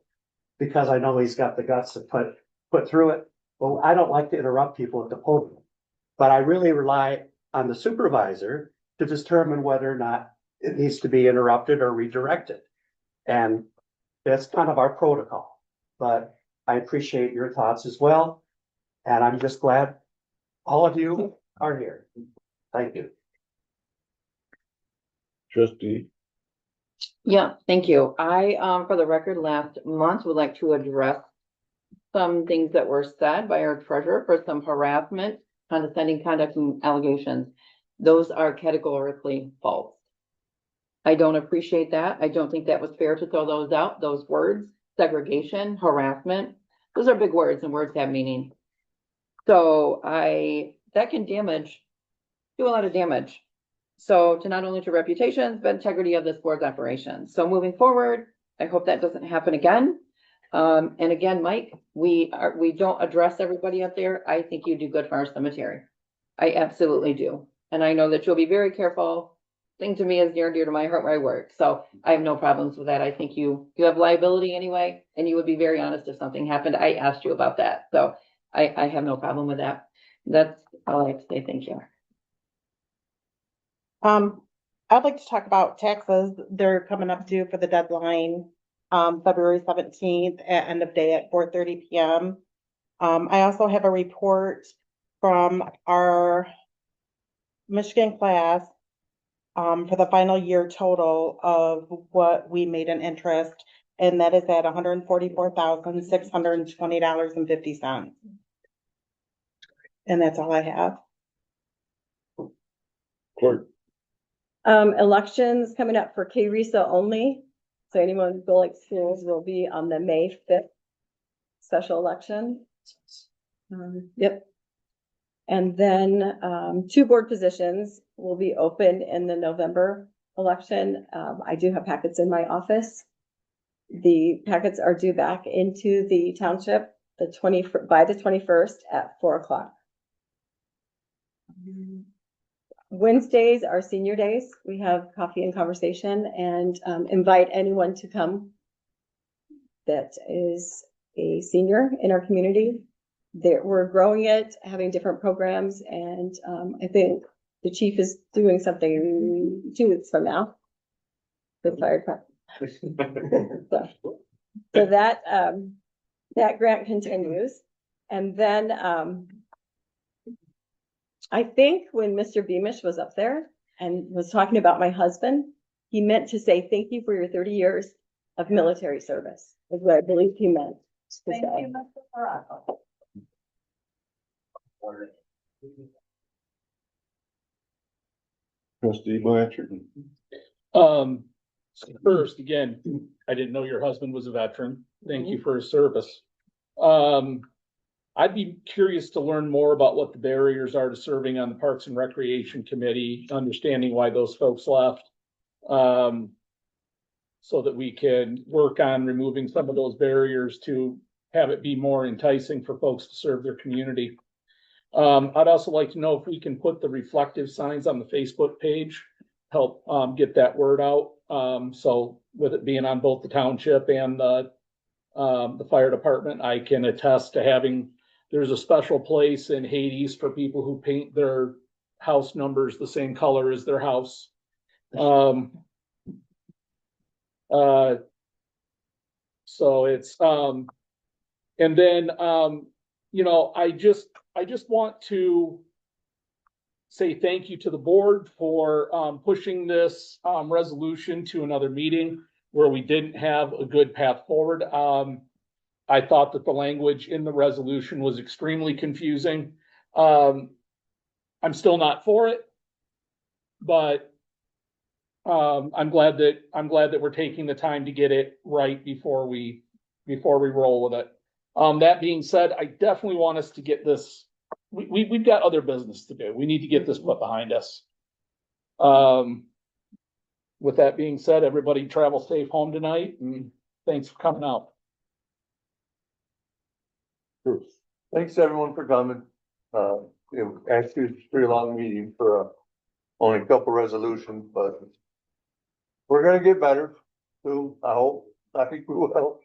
because I know he's got the guts to put through it. Well, I don't like to interrupt people at the podium, but I really rely on the supervisor to determine whether or not it needs to be interrupted or redirected. And that's kind of our protocol, but I appreciate your thoughts as well. And I'm just glad all of you are here. Thank you. Trustee, Yeah, thank you. I, for the record, last month would like to address some things that were said by our treasurer for some harassment, condescending conduct and allegations. Those are categorically false. I don't appreciate that. I don't think that was fair to throw those out, those words, segregation, harassment. Those are big words and words have meaning. So that can do a lot of damage. So to not only to reputations, but integrity of this board's operations. So moving forward, I hope that doesn't happen again. And again, Mike, we don't address everybody up there. I think you do good for our cemetery. I absolutely do. And I know that you'll be very careful. Thing to me is near and dear to my heart where I work. So I have no problems with that. I think you have liability anyway, and you would be very honest if something happened. I asked you about that. So I have no problem with that. That's all I have to say. Thank you. I'd like to talk about taxes. They're coming up due for the deadline, February 17th at end of day at 4:30 p.m. I also have a report from our Michigan class for the final year total of what we made in interest, and that is at $144,620.50. And that's all I have. clerk, Elections coming up for K-RISA only. So anyone who likes schools will be on the May 5th special election. Yep. And then 2 board positions will be open in the November election. I do have packets in my office. The packets are due back into the township by the 21st at 4:00. Wednesdays are senior days. We have coffee and conversation and invite anyone to come that is a senior in our community. We're growing it, having different programs, and I think the chief is doing something 2 weeks from now with fire department. So that grant continues. And then I think when Mr. Beamish was up there and was talking about my husband, he meant to say thank you for your 30 years of military service, is what I believe he meant to say. Thank you, Mr. Ferraco. trustee Blanchard. First, again, I didn't know your husband was a veteran. Thank you for his service. I'd be curious to learn more about what the barriers are to serving on the Parks and Recreation Committee, understanding why those folks left. So that we can work on removing some of those barriers to have it be more enticing for folks to serve their community. I'd also like to know if we can put the reflective signs on the Facebook page, help get that word out. So with it being on both the township and the fire department, I can attest to having, there's a special place in Hades for people who paint their house numbers the same color as their house. So it's, and then, I just want to say thank you to the board for pushing this resolution to another meeting where we didn't have a good path forward. I thought that the language in the resolution was extremely confusing. I'm still not for it, but I'm glad that we're taking the time to get it right before we roll with it. That being said, I definitely want us to get this we've got other business to do. We need to get this put behind us. With that being said, everybody travel safe home tonight, and thanks for coming out. Thanks everyone for coming. Actually, it's a pretty long meeting for only a couple resolutions, but we're gonna get better soon, I hope. I think we will.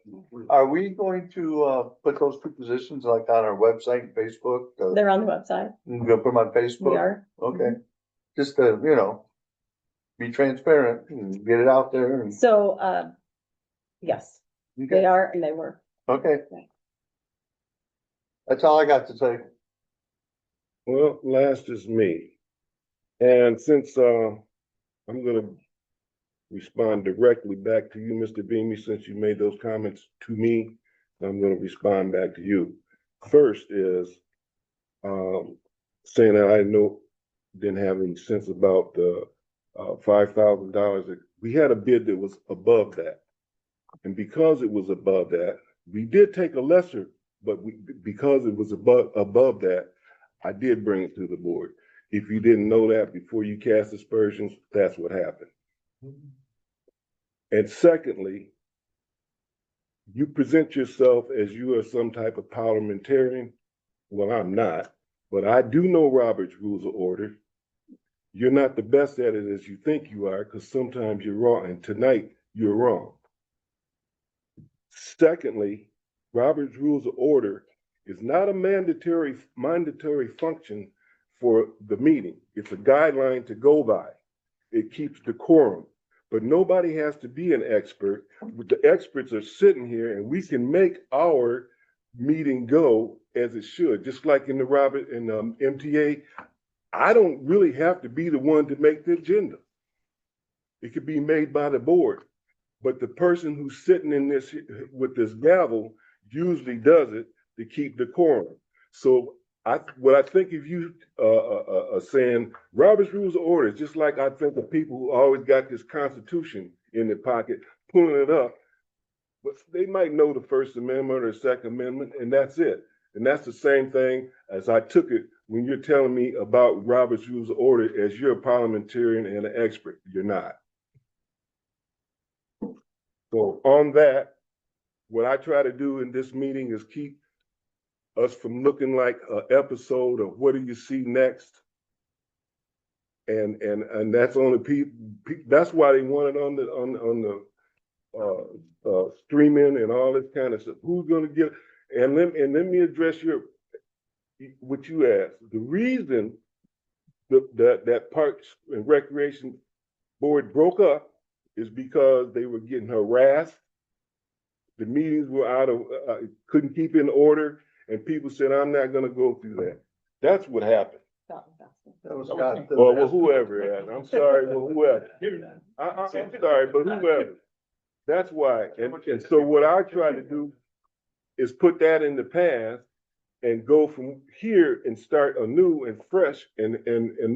Are we going to, put those two positions like on our website and Facebook? They're on the website. We're gonna put them on Facebook? We are. Okay. Just to, be transparent and get it out there and. So, yes, they are and they were. Okay. That's all I got to say. Well, last is me. And since, I'm gonna respond directly back to you, Mr. Beamy, since you made those comments to me, I'm gonna respond back to you. First is, saying that I didn't have any sense about the $5,000. We had a bid that was above that. And because it was above that, we did take a lesser, but because it was above that, I did bring it to the board. If you didn't know that before you cast aspersions, that's what happened. And secondly, you present yourself as you are some type of parliamentarian. Well, I'm not, but I do know Robert's Rules of Order. You're not the best at it as you think you are, because sometimes you're wrong, and tonight you're wrong. Secondly, Robert's Rules of Order is not a mandatory function for the meeting. It's a guideline to go by. It keeps decorum, but nobody has to be an expert. The experts are sitting here, and we can make our meeting go as it should. Just like in the MTA, I don't really have to be the one to make the agenda. It could be made by the board, but the person who's sitting in this with this gavel usually does it to keep decorum. So what I think of you saying Robert's Rules of Order, just like I think of people who always got this Constitution in their pocket, pulling it up, but they might know the First Amendment or Second Amendment, and that's it. And that's the same thing as I took it when you're telling me about Robert's Rules of Order as you're a parliamentarian and an expert. You're not. So on that, what I try to do in this meeting is keep us from looking like an episode of What Do You See Next? And that's only people. That's why they want it on the streaming and all this kind of stuff. Who's going to get? And let me address what you asked. The reason that Parks and Recreation Board broke up is because they were getting harassed. The meetings were couldn't keep in order, and people said, "I'm not going to go through that." That's what happened. That was Scott. Well, whoever. I'm sorry, whoever. I'm sorry, but whoever. That's why. And so what I try to do is put that in the past and go from here and start anew and fresh and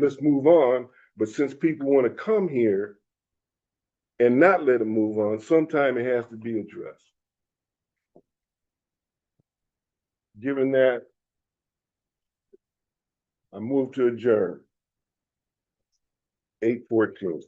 let's move on. But since people want to come here and not let them move on, sometime it has to be addressed. Given that, I move to adjourn. 8:14.